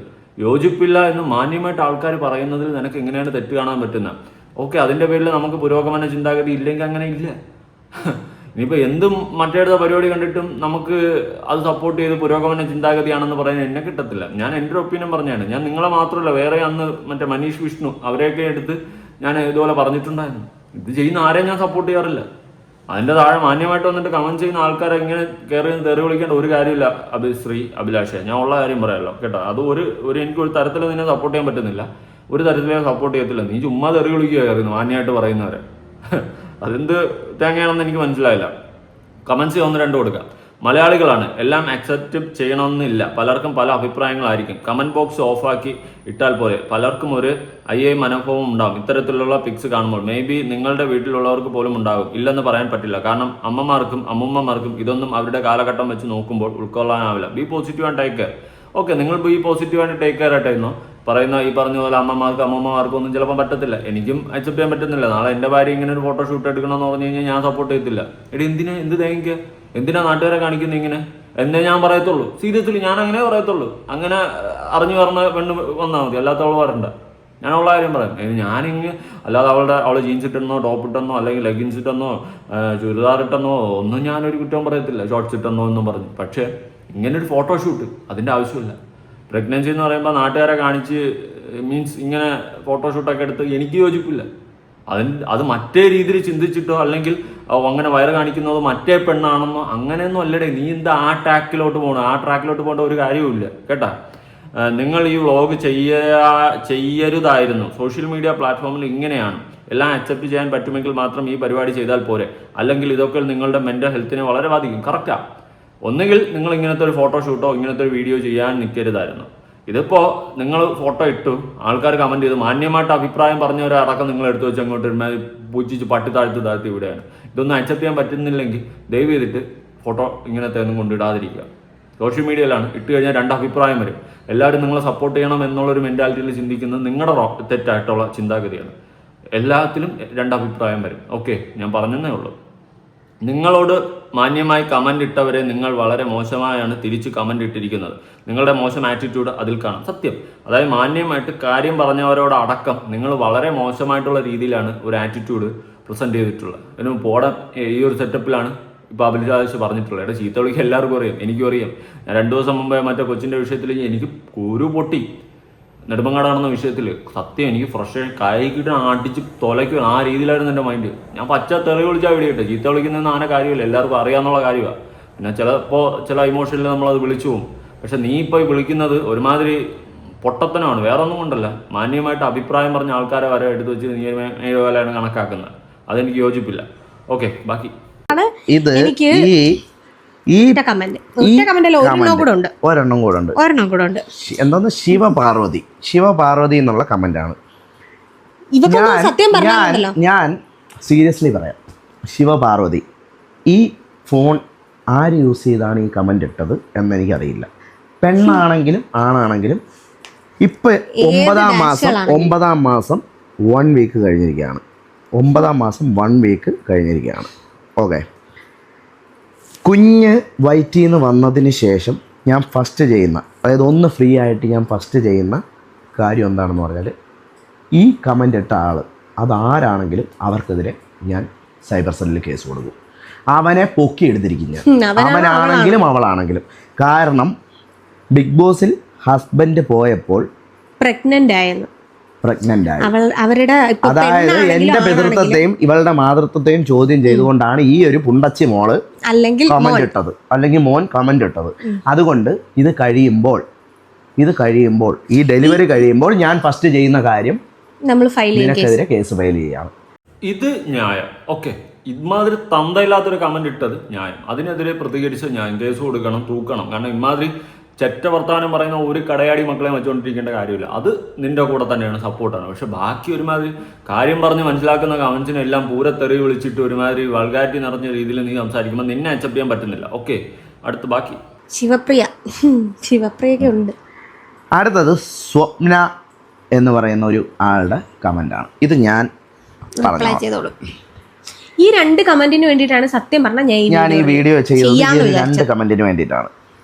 B: യോജിപ്പില്ല എന്ന് മാന്യമായിട്ട് ആൾക്കാർ പറയുന്നതിൽ നിനക്ക് എങ്ങനെയാണ് തെറ്റ് കാണാൻ പറ്റുന്നത്? ഓക്കെ, അതിൻ്റെ പേരിൽ നമുക്ക് പുരോഗമന ചിന്താഗതി ഇല്ലെങ്കിൽ അങ്ങനെ ഇല്ല. ഇനിയിപ്പോൾ എന്തും മറ്റേടുത്ത പരിപാടി കണ്ടിട്ടും നമുക്ക് അത് സപ്പോർട്ട് ചെയ്ത് പുരോഗമന ചിന്താഗതിയാണെന്ന് പറയാൻ എന്നെ കിട്ടത്തില്ല. ഞാൻ എൻ്റെ ഒരു ഒപ്പീനിയൻ പറഞ്ഞാണ്. ഞാൻ നിങ്ങളെ മാത്രമല്ല, വേറെ അന്ന് മറ്റേ മനീഷ് വിഷ്ണു അവരെയൊക്കെ എടുത്ത് ഞാൻ ഇതുപോലെ പറഞ്ഞിട്ടുണ്ടായിരുന്നു. ഇത് ചെയ്യുന്ന ആരെയും ഞാൻ സപ്പോർട്ട് ചെയ്യാറില്ല. അതിൻ്റെ താഴെ മാന്യമായിട്ട് വന്നിട്ട് കമൻറ്റ് ചെയ്യുന്ന ആൾക്കാരെ ഇങ്ങനെ കയറി തെറി വിളിക്കേണ്ട ഒരു കാര്യമില്ല. അഭിലാഷ, ഞാൻ ഉള്ള കാര്യം പറയാമല്ലോ കേട്ടോ. അത് എനിക്ക് ഒരു തരത്തിൽ നിന്നെ സപ്പോർട്ട് ചെയ്യാൻ പറ്റുന്നില്ല, ഒരു തരത്തിലും സപ്പോർട്ട് ചെയ്യത്തില്ല. നീ ചുമ്മാ തെറി വിളിക്കുകയായിരുന്നു മാന്യമായിട്ട് പറയുന്നവരെ. അതെന്ത് തേങ്ങയാണെന്ന് എനിക്ക് മനസ്സിലായില്ല. കമൻസ് 1-2 കൊടുക്കുക. മലയാളികളാണ്, എല്ലാം അക്സെപ്റ്റ് ചെയ്യണമെന്നില്ല. പലർക്കും പല അഭിപ്രായങ്ങളായിരിക്കും. കമൻറ്റ് ബോക്സ് ഓഫാക്കി ഇട്ടാൽ പോലെ. പലർക്കും ഒരു മനോഭാവം ഉണ്ടാകും ഇത്തരത്തിലുള്ള പിക്സ് കാണുമ്പോൾ. മേ ബി നിങ്ങളുടെ വീട്ടിലുള്ളവർക്ക് പോലും ഉണ്ടാകും, ഇല്ലെന്ന് പറയാൻ പറ്റില്ല. കാരണം അമ്മമാർക്കും അമ്മൂമ്മമാർക്കും ഇതൊന്നും അവരുടെ കാലഘട്ടം വെച്ച് നോക്കുമ്പോൾ ഉൾക്കൊള്ളാനാവില്ല. Be positive and take care. Okay, നിങ്ങൾ be positive and take care ആയിട്ടായിരുന്നു പറയുന്ന. ഈ പറഞ്ഞ പോലെ അമ്മമാർക്കും അമ്മൂമ്മമാർക്കും ഒന്നും ചിലപ്പോൾ പറ്റത്തില്ല, എനിക്കും അക്സെപ്റ്റ് ചെയ്യാൻ പറ്റുന്നില്ല. നാളെ എൻ്റെ ഭാര്യ ഇങ്ങനെ ഒരു ഫോട്ടോഷൂട്ട് എടുക്കണമെന്ന് പറഞ്ഞു കഴിഞ്ഞാൽ ഞാൻ സപ്പോർട്ട് ചെയ്യത്തില്ല. എന്ത് തേങ്ങിക്കുക? എന്തിനാ നാട്ടുകാരെ കാണിക്കുന്നത് ഇങ്ങനെ എന്നേ ഞാൻ പറയത്തുള്ളൂ. സീരിയസ്ലി ഞാൻ അങ്ങനെ പറയത്തുള്ളൂ. അങ്ങനെ അറിഞ്ഞു പറഞ്ഞ പെണ്ണ് വന്നാൽ മതി, അല്ലാത്ത അവൾ വരണ്ട. ഞാനുള്ള കാര്യം പറയാം. അല്ലാതെ അവൾ ജീൻസ് ഇട്ടെന്നോ ടോപ്പ് ഇട്ടെന്നോ അല്ലെങ്കിൽ ലെഗിൻസ് ഇട്ടെന്നോ ചുരിദാർ ഇട്ടെന്നോ ഒന്നും ഞാനൊരു കുറ്റവും പറയത്തില്ല, ഷോർട്ട്സ് ഇട്ടെന്നോ എന്നും പറഞ്ഞു. പക്ഷേ ഇങ്ങനൊരു ഫോട്ടോഷൂട്ട് അതിൻ്റെ ആവശ്യമില്ല. പ്രഗ്നൻസി എന്ന് പറയുമ്പോൾ നാട്ടുകാരെ കാണിച്ച് മീൻസ് ഇങ്ങനെ ഫോട്ടോഷൂട്ടൊക്കെ എടുത്ത് എനിക്ക് യോജിപ്പില്ല. അത് മറ്റേ രീതിയിൽ ചിന്തിച്ചിട്ടോ അല്ലെങ്കിൽ അങ്ങനെ വയറ് കാണിക്കുന്നത് മറ്റേ പെണ്ണാണെന്നോ അങ്ങനെയൊന്നും അല്ലടേ. നീ എന്താ ആ ട്രാക്കിലോട്ട് പോകണം? ആ ട്രാക്കിലോട്ട് പോകേണ്ട ഒരു കാര്യവുമില്ല കേട്ടാ. നിങ്ങൾ ഈ വ്ളോഗ് ചെയ്യരുതായിരുന്നു. സോഷ്യൽ മീഡിയ പ്ലാറ്റ്ഫോമിൽ ഇങ്ങനെയാണ്. എല്ലാം അക്സെപ്റ്റ് ചെയ്യാൻ പറ്റുമെങ്കിൽ മാത്രം ഈ പരിപാടി ചെയ്താൽ പോരെ, അല്ലെങ്കിൽ ഇതൊക്കെ നിങ്ങളുടെ മെൻ്റൽ ഹെൽത്തിനെ വളരെ ബാധിക്കും. കറക്റ്റാ. ഒന്നുകിൽ നിങ്ങൾ ഇങ്ങനത്തെ ഒരു ഫോട്ടോഷൂട്ടോ ഇങ്ങനത്തെ ഒരു വീഡിയോ ചെയ്യാൻ നിൽക്കരുതായിരുന്നു. ഇതിപ്പോൾ നിങ്ങൾ ഫോട്ടോ ഇട്ടു, ആൾക്കാർ കമൻറ്റ് ചെയ്തു, മാന്യമായിട്ട് അഭിപ്രായം പറഞ്ഞവരെ അടക്കം നിങ്ങൾ എടുത്തു വെച്ച് അങ്ങോട്ട് പൂജിച്ച് പട്ടി താഴ്ത്തി ഇവിടെയാണ്. ഇതൊന്നും അക്സെപ്റ്റ് ചെയ്യാൻ പറ്റുന്നില്ലെങ്കിൽ ദയവ് ചെയ്തിട്ട് ഫോട്ടോ ഇങ്ങനത്തെ ഒന്നും കൊണ്ടിടാതിരിക്കുക. സോഷ്യൽ മീഡിയയിലാണ് ഇട്ട് കഴിഞ്ഞാൽ 2 അഭിപ്രായം വരും. എല്ലാവരും നിങ്ങളെ സപ്പോർട്ട് ചെയ്യണം എന്നുള്ളൊരു മെൻറ്റാലിറ്റിയിൽ ചിന്തിക്കുന്നത് നിങ്ങളുടെ തെറ്റായിട്ടുള്ള ചിന്താഗതിയാണ്. എല്ലാത്തിലും 2 അഭിപ്രായം വരും. ഓക്കെ, ഞാൻ പറഞ്ഞതേ ഉള്ളൂ. നിങ്ങളോട് മാന്യമായി കമൻ്റ് ഇട്ടവരെ നിങ്ങൾ വളരെ മോശമായാണ് തിരിച്ച് കമൻ്റ് ഇട്ടിരിക്കുന്നത്. നിങ്ങളുടെ മോശം ആറ്റിറ്റ്യൂഡ് അതിൽ കാണാം. സത്യം. അതായത് മാന്യമായിട്ട് കാര്യം പറഞ്ഞവരോട് അടക്കം നിങ്ങൾ വളരെ മോശമായിട്ടുള്ള രീതിയിലാണ് ഒരു ആറ്റിറ്റ്യൂഡ് പ്രസൻറ്റ് ചെയ്തിട്ടുള്ളത്. അതിന് പോടാൻ ഈ ഒരു സെറ്റപ്പിലാണ് ഇപ്പോൾ അഭിലാഷ് പറഞ്ഞിട്ടുള്ളത്. ഇവിടെ ചീത്ത വിളിക്കുക എല്ലാവർക്കും അറിയാം, എനിക്കും അറിയാം. ഞാൻ 2 ദിവസം മുമ്പേ മറ്റേ കൊച്ചിൻ്റെ വിഷയത്തിൽ എനിക്ക് കുരു പൊട്ടി. നെടുമങ്ങാടാണെന്ന വിഷയത്തിൽ സത്യം എനിക്ക് ഫ്രഷ് കൈക്കിട്ട് അടിച്ച് തുലയ്ക്കും. ആ രീതിയിലായിരുന്നു എൻ്റെ മൈൻഡ്. ഞാൻ പച്ച തെറി വിളിച്ചാൽ വിളിക്കട്ടെ, ചീത്ത വിളിക്കുന്നതെന്ന് ആന കാര്യമില്ല, എല്ലാവർക്കും അറിയാമെന്നുള്ള കാര്യമാണ്. പിന്നെ ചില ഇമോഷനിൽ നമ്മളത് വിളിച്ചു പോകും. പക്ഷെ നീ ഇപ്പോൾ വിളിക്കുന്നത് ഒരുമാതിരി പൊട്ടത്തനമാണ്, വേറെ ഒന്നും കൊണ്ടല്ല. മാന്യമായിട്ട് അഭിപ്രായം പറഞ്ഞ ആൾക്കാരെ വരെ എടുത്ത് വെച്ച് നീ പോലെയാണ് കണക്കാക്കുന്നത്. അതെനിക്ക് യോജിപ്പില്ല. ഓക്കെ, ബാക്കി
A: ഇത് ഒരെണ്ണം കൂടെ ഉണ്ട്. എന്തോന്ന് ശിവപാർവതി എന്നുള്ള കമന്റാണ്. ഞാൻ സീരിയസ്ലി പറയാം, ശിവപാർവതി ഈ ഫോൺ ആര് യൂസ് ചെയ്താണ് ഈ കമന്റ് ഇട്ടത് എന്നെനിക്കറിയില്ല. പെണ്ണാണെങ്കിലും ആണാണെങ്കിലും ഇപ്പൊ 9ാം മാസം 1 വീക്ക് കഴിഞ്ഞിരിക്കുകയാണ്. 9ാം മാസം 1 വീക്ക് കഴിഞ്ഞിരിക്കുകയാണ്. ഓക്കെ, കുഞ്ഞ് വയറ്റിൽ നിന്ന് വന്നതിന് ശേഷം ഞാൻ ഫസ്റ്റ് ചെയ്യുന്ന, അതായത് ഒന്ന് ഫ്രീ ആയിട്ട് ഞാൻ ഫസ്റ്റ് ചെയ്യുന്ന കാര്യം എന്താണെന്ന് പറഞ്ഞാൽ, ഈ കമൻ്റ് ഇട്ട ആൾ അതാരാണെങ്കിലും അവർക്കെതിരെ ഞാൻ സൈബർ സെല്ലിൽ കേസ് കൊടുക്കും. അവനെ പൊക്കിയെടുത്തിരിക്കും ഞാൻ, അവനാണെങ്കിലും അവളാണെങ്കിലും. കാരണം ബിഗ് ബോസിൽ ഹസ്ബൻഡ് പോയപ്പോൾ പ്രഗ്നൻ്റ് ആയി. അതായത് എൻ്റെ പിതൃത്വത്തെയും ഇവളുടെ മാതൃത്വത്തെയും ചോദ്യം ചെയ്തുകൊണ്ടാണ് ഈ ഒരു പുണ്ടച്ചി മോള് കമന്റ് ഇട്ടത്, അല്ലെങ്കിൽ മോൻ കമന്റ് ഇട്ടത്. അതുകൊണ്ട് ഇത് കഴിയുമ്പോൾ ഈ ഡെലിവറി കഴിയുമ്പോൾ ഞാൻ ഫസ്റ്റ് ചെയ്യുന്ന കാര്യം
C: നമ്മൾ ഫയൽ ചെയ്യും,
A: നിനക്കെതിരെ കേസ് ഫയൽ ചെയ്യാം.
B: ഇത് ന്യായം. ഓക്കെ, ഇമാതിരി തന്തയില്ലാത്തൊരു കമന്റ് ഇട്ടത് ന്യായം. അതിനെതിരെ പ്രതികരിച്ച് ന്യായം, കേസ് കൊടുക്കണം, തൂക്കണം. കാരണം ഇമാതിരി ചെറ്റ വർത്താനം പറയുന്ന ഒരു കടയാടി മക്കളെ വെച്ചുകൊണ്ടിരിക്കേണ്ട കാര്യമില്ല. അത് നിന്റെ കൂടെ തന്നെയാണ്, സപ്പോർട്ടാണ്. പക്ഷെ ബാക്കി ഒരുമാതിരി കാര്യം പറഞ്ഞ് മനസ്സിലാക്കുന്ന കമന്റ്സിനെല്ലാം പൂരത്തെറി വിളിച്ചിട്ട് ഒരുമാതിരി വൾഗാരിറ്റി നിറഞ്ഞ രീതിയിൽ നീ സംസാരിക്കുമ്പോൾ നിന്നെ അക്സെപ്റ്റ് ചെയ്യാൻ പറ്റുന്നില്ല. ഓക്കെ, അടുത്ത് ബാക്കി
C: ശിവപ്രിയൊക്കെ ഉണ്ട്.
A: അടുത്തത് സ്വപ്ന എന്ന് പറയുന്ന ഒരു ആളുടെ കമന്റാണ്. ഇത് ഞാൻ
C: റിപ്ലൈ ചെയ്തോളൂ. ഈ 2 കമന്റിന് വേണ്ടിയിട്ടാണ് സത്യം പറഞ്ഞാൽ
A: ഞാൻ ഈ വീഡിയോ ചെയ്തത്. 2 കമന്റിന് വേണ്ടിയിട്ടാണ്.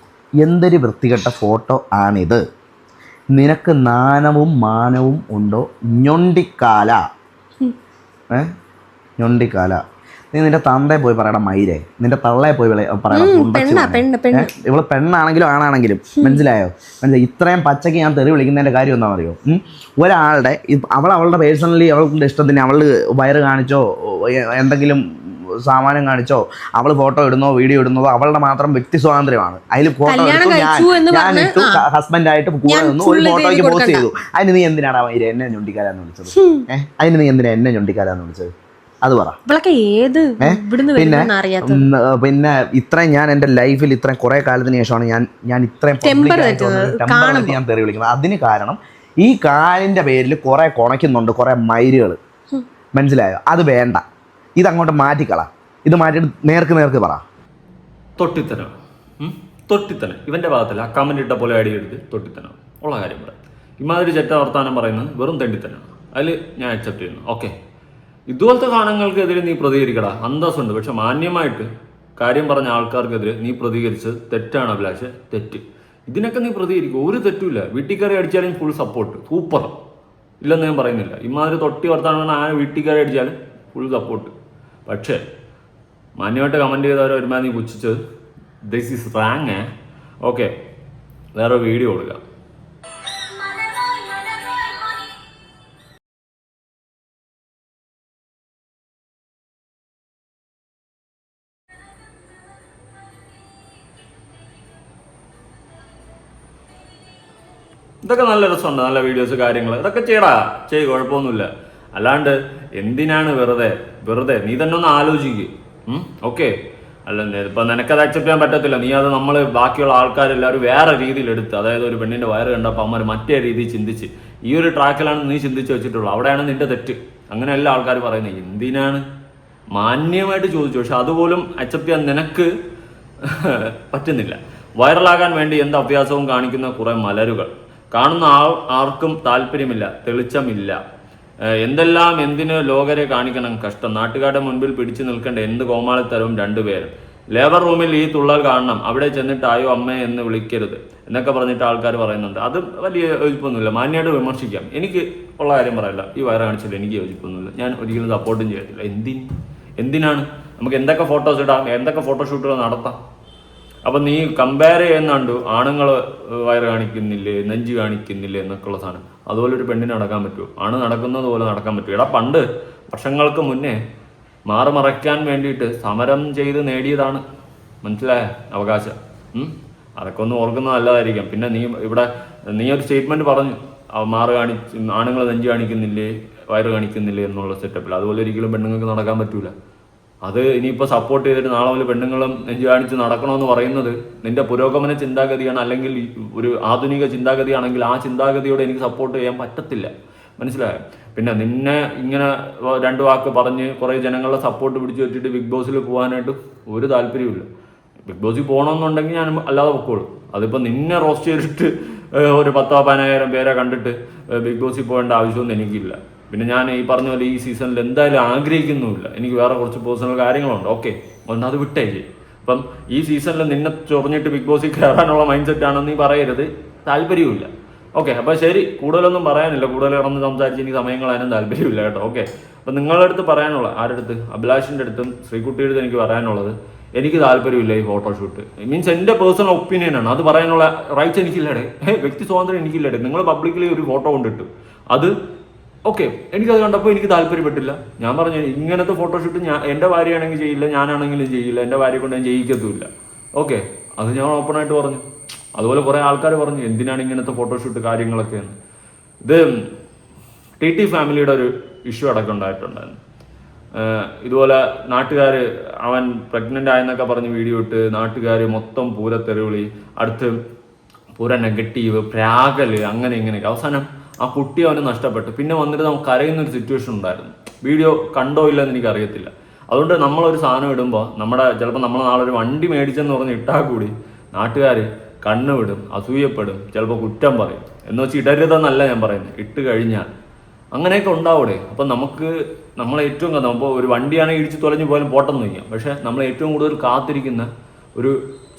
A: എന്തൊരു വൃത്തികെട്ട ഫോട്ടോ ആണിത്, നിനക്ക് നാണവും മാനവും ഉണ്ടോ ഞൊണ്ടിക്കാല, ഞൊണ്ടിക്കാല. നീ നിന്റെ തന്തയെ പോയി പറയണം മയിലേ, നിന്റെ തള്ളയെ പോയി പറയണം. ഇവള് പെണ്ണാണെങ്കിലും ആണാണെങ്കിലും മനസ്സിലായോ? ഇത്രയും പച്ചയ്ക്ക് ഞാൻ തെറി വിളിക്കുന്നതിൻ്റെ കാര്യം എന്താ അറിയോ? ഒരാളുടെ അവളുടെ പേഴ്സണലി അവളുടെ ഇഷ്ടത്തിന് അവൾ വയറ് കാണിച്ചോ എന്തെങ്കിലും സാമാനം കാണിച്ചോ അവൾ ഫോട്ടോ ഇടുന്നോ വീഡിയോ ഇടുന്നതോ അവളുടെ മാത്രം വ്യക്തി സ്വാതന്ത്ര്യമാണ്. അതിൽ ഫോട്ടോ എടുത്തു, ഞാൻ ഇട്ടു, ഹസ്ബൻഡായിട്ട് കൂടെ നിന്ന് ഒരു ഫോട്ടോയ്ക്ക് പോസ്റ്റ് ചെയ്തു. അതിന് നീ എന്തിനാണ് മയിലെ എന്നെ ഞൊണ്ടിക്കാലാന്ന് വിളിച്ചത്? അതിന് നീ എന്തിനാ എന്നെ ഞൊണ്ടിക്കാലാന്ന് വിളിച്ചത്? അത് പറ. പിന്നെ ഇത്രയും ഞാൻ എൻ്റെ ലൈഫിൽ ഇത്രയും കുറെ കാലത്തിന് ശേഷമാണ് ഞാൻ ഇത്രയും ഞാൻ തെറി വിളിക്കുന്നത്. അതിന് കാരണം ഈ കാലിൻ്റെ പേരിൽ കുറെ കുണയ്ക്കുന്നുണ്ട് കുറെ മയിലുകൾ, മനസ്സിലായോ? അത് വേണ്ട, ഇതങ്ങോട്ട് മാറ്റിക്കള. ഇത് മാറ്റിയിട്ട് നേർക്ക് പറ.
B: തൊട്ടിത്തനം, തൊട്ടിത്തനം ഇവന്റെ ഭാഗത്തില്ല. ആ കമന്റ് ഇട്ട പോലെ അടിയെടുത്ത് തൊട്ടിത്തനം ഉള്ള കാര്യം പറയാം. ഇമാതിരി ചെറ്റ വർത്താനം പറയുന്നത് വെറും തെണ്ടിത്തനാണ്. അതിൽ ഞാൻ അക്സെപ്റ്റ് ചെയ്യുന്നു. ഓക്കെ, ഇതുപോലത്തെ സാധനങ്ങൾക്കെതിരെ നീ പ്രതികരിക്കടാ, അന്തസ്സുണ്ട്. പക്ഷെ മാന്യമായിട്ട് കാര്യം പറഞ്ഞ ആൾക്കാർക്കെതിരെ നീ പ്രതികരിച്ചത് തെറ്റാണ് അഭിലാഷ്, തെറ്റ്. ഇതിനൊക്കെ നീ പ്രതികരിക്കും, ഒരു തെറ്റുമില്ല. വീട്ടിൽ കയറി അടിച്ചാലും ഫുൾ സപ്പോർട്ട്, സൂപ്പർ, ഇല്ലെന്ന് ഞാൻ പറയുന്നില്ല. ഇമാതിരി തൊട്ടി വർത്താനം ആ വീട്ടിൽ കയറി അടിച്ചാലും ഫുൾ സപ്പോർട്ട്. പക്ഷേ മാന്യമായിട്ട് കമൻറ്റ് ചെയ്തവരെ ഒരുമാതിരി നീ പുച്ഛിച്ചത് ദിസ് ഈസ് റാങ്. ഓക്കെ, വേറെ വീഡിയോ കൊടുക്കാം. ഇതൊക്കെ നല്ല രസമുണ്ട്, നല്ല വീഡിയോസ് കാര്യങ്ങൾ, ഇതൊക്കെ ചെയ്യ്, കുഴപ്പമൊന്നുമില്ല. അല്ലാണ്ട് എന്തിനാണ് വെറുതെ നീ തന്നെ ഒന്ന് ആലോചിക്കുക. ഓക്കെ, അല്ല ഇപ്പം നിനക്കത് അക്സെപ്റ്റ് ചെയ്യാൻ പറ്റത്തില്ല. നീ അത് നമ്മൾ ബാക്കിയുള്ള ആൾക്കാരെല്ലാവരും വേറെ രീതിയിൽ എടുത്ത്, അതായത് ഒരു പെണ്ണിൻ്റെ വയറ് കണ്ടപ്പോൾ അമ്മ മറ്റേ രീതിയിൽ ചിന്തിച്ച് ഈ ഒരു ട്രാക്കിലാണ് നീ ചിന്തിച്ച് വെച്ചിട്ടുള്ളൂ. അവിടെയാണ് നിന്റെ തെറ്റ്. അങ്ങനെ എല്ലാ ആൾക്കാർ പറയുന്നത്. എന്തിനാണ് മാന്യമായിട്ട് ചോദിച്ചു, പക്ഷെ അതുപോലും അക്സെപ്റ്റ് ചെയ്യാൻ നിനക്ക് പറ്റുന്നില്ല. വൈറലാകാൻ വേണ്ടി എന്ത് അഭ്യാസവും കാണിക്കുന്ന കുറേ മലരുകൾ, കാണുന്ന ആർക്കും താല്പര്യമില്ല, തെളിച്ചമില്ല. എന്തെല്ലാം എന്തിന് ലോകരെ കാണിക്കണം, കഷ്ടം. നാട്ടുകാരുടെ മുൻപിൽ പിടിച്ചു നിൽക്കേണ്ട എന്ത് കോമാളിത്തരവും രണ്ടുപേരും. ലേബർ റൂമിൽ ഈ തുള്ളൽ കാണണം, അവിടെ ചെന്നിട്ട് ആയോ അമ്മ എന്ന് വിളിക്കരുത് എന്നൊക്കെ പറഞ്ഞിട്ട് ആൾക്കാർ പറയുന്നുണ്ട്. അത് വലിയ യോജിപ്പൊന്നുമില്ല. മാന്യമായിട്ട് വിമർശിക്കാം. എനിക്ക് ഉള്ള കാര്യം പറയില്ല, ഈ വയറ് കാണിച്ചില്ല, എനിക്ക് യോജിപ്പൊന്നുമില്ല. ഞാൻ ഒരിക്കലും സപ്പോർട്ടും ചെയ്യത്തില്ല. എന്തിനാണ് നമുക്ക് എന്തൊക്കെ ഫോട്ടോസ് ഇടാം, എന്തൊക്കെ ഫോട്ടോഷൂട്ടുകൾ നടത്താം. അപ്പം നീ കമ്പയർ ചെയ്യുന്നുണ്ട് ആണുങ്ങൾ വയറ് കാണിക്കുന്നില്ലേ, നെഞ്ച് കാണിക്കുന്നില്ലേ എന്നൊക്കെയുള്ള സാധനം. അതുപോലെ ഒരു പെണ്ണിന് നടക്കാൻ പറ്റുമോ? ആണ് നടക്കുന്നത് പോലെ നടക്കാൻ പറ്റുമോ? എടാ, പണ്ട് വർഷങ്ങൾക്ക് മുന്നേ മാറുമറയ്ക്കാൻ വേണ്ടിയിട്ട് സമരം ചെയ്ത് നേടിയതാണ്, മനസ്സിലായ അവകാശം. അതൊക്കെ ഒന്ന് ഓർക്കുന്നത് നല്ലതായിരിക്കും. പിന്നെ നീ ഒരു സ്റ്റേറ്റ്മെന്റ് പറഞ്ഞു, ആണുങ്ങൾ നെഞ്ച് കാണിക്കുന്നില്ലേ, വയറ് കാണിക്കുന്നില്ലേ എന്നുള്ള സെറ്റപ്പിൽ. അതുപോലെ ഒരിക്കലും പെണ്ണുങ്ങൾക്ക് നടക്കാൻ പറ്റൂല. അത് ഇനിയിപ്പോൾ സപ്പോർട്ട് ചെയ്തിട്ട് നാളെ മുതൽ പെണ്ണുങ്ങളും നെഞ്ചു കാണിച്ച് നടക്കണമെന്ന് പറയുന്നത് നിന്റെ പുരോഗമന ചിന്താഗതിയാണ്, അല്ലെങ്കിൽ ഒരു ആധുനിക ചിന്താഗതിയാണെങ്കിൽ ആ ചിന്താഗതിയോട് എനിക്ക് സപ്പോർട്ട് ചെയ്യാൻ പറ്റത്തില്ല, മനസ്സിലായോ? പിന്നെ നിന്നെ ഇങ്ങനെ 2 വാക്ക് പറഞ്ഞ് കുറേ ജനങ്ങളുടെ സപ്പോർട്ട് പിടിച്ചു വെച്ചിട്ട് ബിഗ് ബോസിൽ പോകാനായിട്ട് ഒരു താല്പര്യമില്ല. ബിഗ് ബോസിൽ പോകണമെന്നുണ്ടെങ്കിൽ ഞാൻ അല്ലാതെ പൊക്കോളൂ. അതിപ്പോൾ നിന്നെ റോസ്റ്റ് ചെയ്തിട്ട് ഒരു 10,000-15,000 പേരെ കണ്ടിട്ട് ബിഗ് ബോസിൽ പോകേണ്ട ആവശ്യമൊന്നും എനിക്കില്ല. പിന്നെ ഞാൻ ഈ പറഞ്ഞ പോലെ ഈ സീസണിൽ എന്തായാലും ആഗ്രഹിക്കുന്നുമില്ല. എനിക്ക് വേറെ കുറച്ച് പേഴ്സണൽ കാര്യങ്ങളുണ്ട്. ഓക്കെ, അതുകൊണ്ട് അത് വിട്ടേക്ക്. അപ്പം ഈ സീസണിൽ നിന്നെ ചൊറിഞ്ഞിട്ട് ബിഗ് ബോസിൽ കയറാനുള്ള മൈൻഡ് സെറ്റ് ആണെന്ന് നീ പറയരുത്, താല്പര്യമില്ല. ഓക്കെ, അപ്പോൾ ശരി, കൂടുതലൊന്നും പറയാനില്ല. കൂടുതൽ ഇറന്ന് സംസാരിച്ച് എനിക്ക് സമയം കളയാനും താല്പര്യമില്ല കേട്ടോ. ഓക്കെ, അപ്പം നിങ്ങളുടെ അടുത്ത് പറയാനുള്ള, ആരുടെ അടുത്ത്, അഭിലാഷിൻ്റെ അടുത്തും ശ്രീകുട്ടിയുടെ അടുത്ത് എനിക്ക് പറയാനുള്ളത്, എനിക്ക് താല്പര്യമില്ല ഈ ഫോട്ടോഷൂട്ട്. മീൻസ് എൻ്റെ പേഴ്സണൽ ഒപ്പീനിയനാണ്. അത് പറയാനുള്ള റൈറ്റ്സ് എനിക്കില്ലടേ, വ്യക്തി സ്വാതന്ത്ര്യം എനിക്കില്ലടേ. നിങ്ങൾ പബ്ലിക്കലി ഒരു ഫോട്ടോ കൊണ്ടിട്ടു, അത് ഓക്കെ, എനിക്കത് കണ്ടപ്പോൾ എനിക്ക് താല്പര്യപ്പെട്ടില്ല. ഞാൻ പറഞ്ഞു ഇങ്ങനത്തെ ഫോട്ടോഷൂട്ട് എൻ്റെ ഭാര്യയാണെങ്കിൽ ചെയ്യില്ല, ഞാനാണെങ്കിലും ചെയ്യില്ല, എൻ്റെ ഭാര്യയെ കൊണ്ട് ഞാൻ ചെയ്യിക്കത്തുമില്ല. ഓക്കെ, അത് ഞാൻ ഓപ്പണായിട്ട് പറഞ്ഞു. അതുപോലെ കുറേ ആൾക്കാർ പറഞ്ഞു എന്തിനാണ് ഇങ്ങനത്തെ ഫോട്ടോഷൂട്ട് കാര്യങ്ങളൊക്കെയാണ്. ഇത് ടി ഫാമിലിയുടെ ഒരു ഇഷ്യൂ അടക്കം ഉണ്ടായിട്ടുണ്ടായിരുന്നു. ഇതുപോലെ നാട്ടുകാർ അവൻ പ്രഗ്നൻ്റ് ആയെന്നൊക്കെ പറഞ്ഞ് വീഡിയോ ഇട്ട് നാട്ടുകാർ മൊത്തം പൂര തെറിവിളി, അടുത്ത് പൂര നെഗറ്റീവ്, പ്രാഗല്, അങ്ങനെ ഇങ്ങനെയൊക്കെ. അവസാനം ആ കുട്ടി അവന് നഷ്ടപ്പെട്ടു. പിന്നെ വന്നിട്ട് നമുക്ക് കരയുന്നൊരു സിറ്റുവേഷൻ ഉണ്ടായിരുന്നു. വീഡിയോ കണ്ടോ ഇല്ലെന്ന് എനിക്കറിയത്തില്ല. അതുകൊണ്ട് നമ്മളൊരു സാധനം ഇടുമ്പോൾ ചിലപ്പോൾ നമ്മൾ നാളെ ഒരു വണ്ടി മേടിച്ചെന്ന് പറഞ്ഞ് ഇട്ടാൽ കൂടി നാട്ടുകാർ കണ്ണ് വിടും, അസൂയപ്പെടും, ചിലപ്പോൾ കുറ്റം പറയും. എന്ന് വെച്ച് ഇടരുതെന്നല്ല ഞാൻ പറയുന്നത്, ഇട്ട് കഴിഞ്ഞാൽ അങ്ങനെയൊക്കെ ഉണ്ടാവൂടെ. അപ്പം നമ്മൾ ഏറ്റവും അപ്പോൾ ഒരു വണ്ടിയാണെങ്കിൽ ഇടിച്ച് തുലഞ്ഞു പോയാലും പോട്ടെന്ന് വയ്ക്കാം. പക്ഷേ നമ്മൾ ഏറ്റവും കൂടുതൽ കാത്തിരിക്കുന്ന ഒരു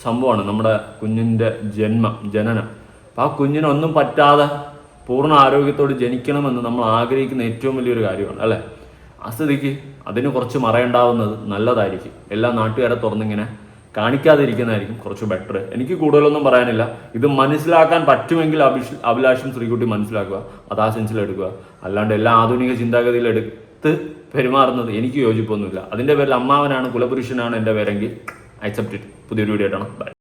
B: സംഭവമാണ് നമ്മുടെ കുഞ്ഞിൻ്റെ ജനനം. അപ്പം ആ കുഞ്ഞിനൊന്നും പറ്റാതെ പൂർണ്ണ ആരോഗ്യത്തോട് ജനിക്കണമെന്ന് നമ്മൾ ആഗ്രഹിക്കുന്ന ഏറ്റവും വലിയൊരു കാര്യമാണ് അല്ലേ. ആ സ്ഥിതിക്ക് അതിന് കുറച്ച് മറയുണ്ടാവുന്നത് നല്ലതായിരിക്കും. എല്ലാ നാട്ടുകാരെ തുറന്നിങ്ങനെ കാണിക്കാതിരിക്കുന്നതായിരിക്കും കുറച്ച് ബെറ്റർ. എനിക്ക് കൂടുതലൊന്നും പറയാനില്ല. ഇത് മനസ്സിലാക്കാൻ പറ്റുമെങ്കിൽ അഭിലാഷും ശ്രീകുട്ടി മനസ്സിലാക്കുക, അത് ആ സെൻസിലെടുക്കുക. അല്ലാണ്ട് എല്ലാ ആധുനിക ചിന്താഗതിയിൽ എടുത്ത് പെരുമാറുന്നത് എനിക്ക് യോജിപ്പൊന്നുമില്ല. അതിൻ്റെ പേരിൽ അമ്മാവനാണ് കുലപുരുഷനാണ് എൻ്റെ പേരെങ്കിൽ അക്സെപ്റ്റ് ഇറ്റ്. പുതിയൊരു വീഡിയോ ആയിട്ടാണ്. ബൈ.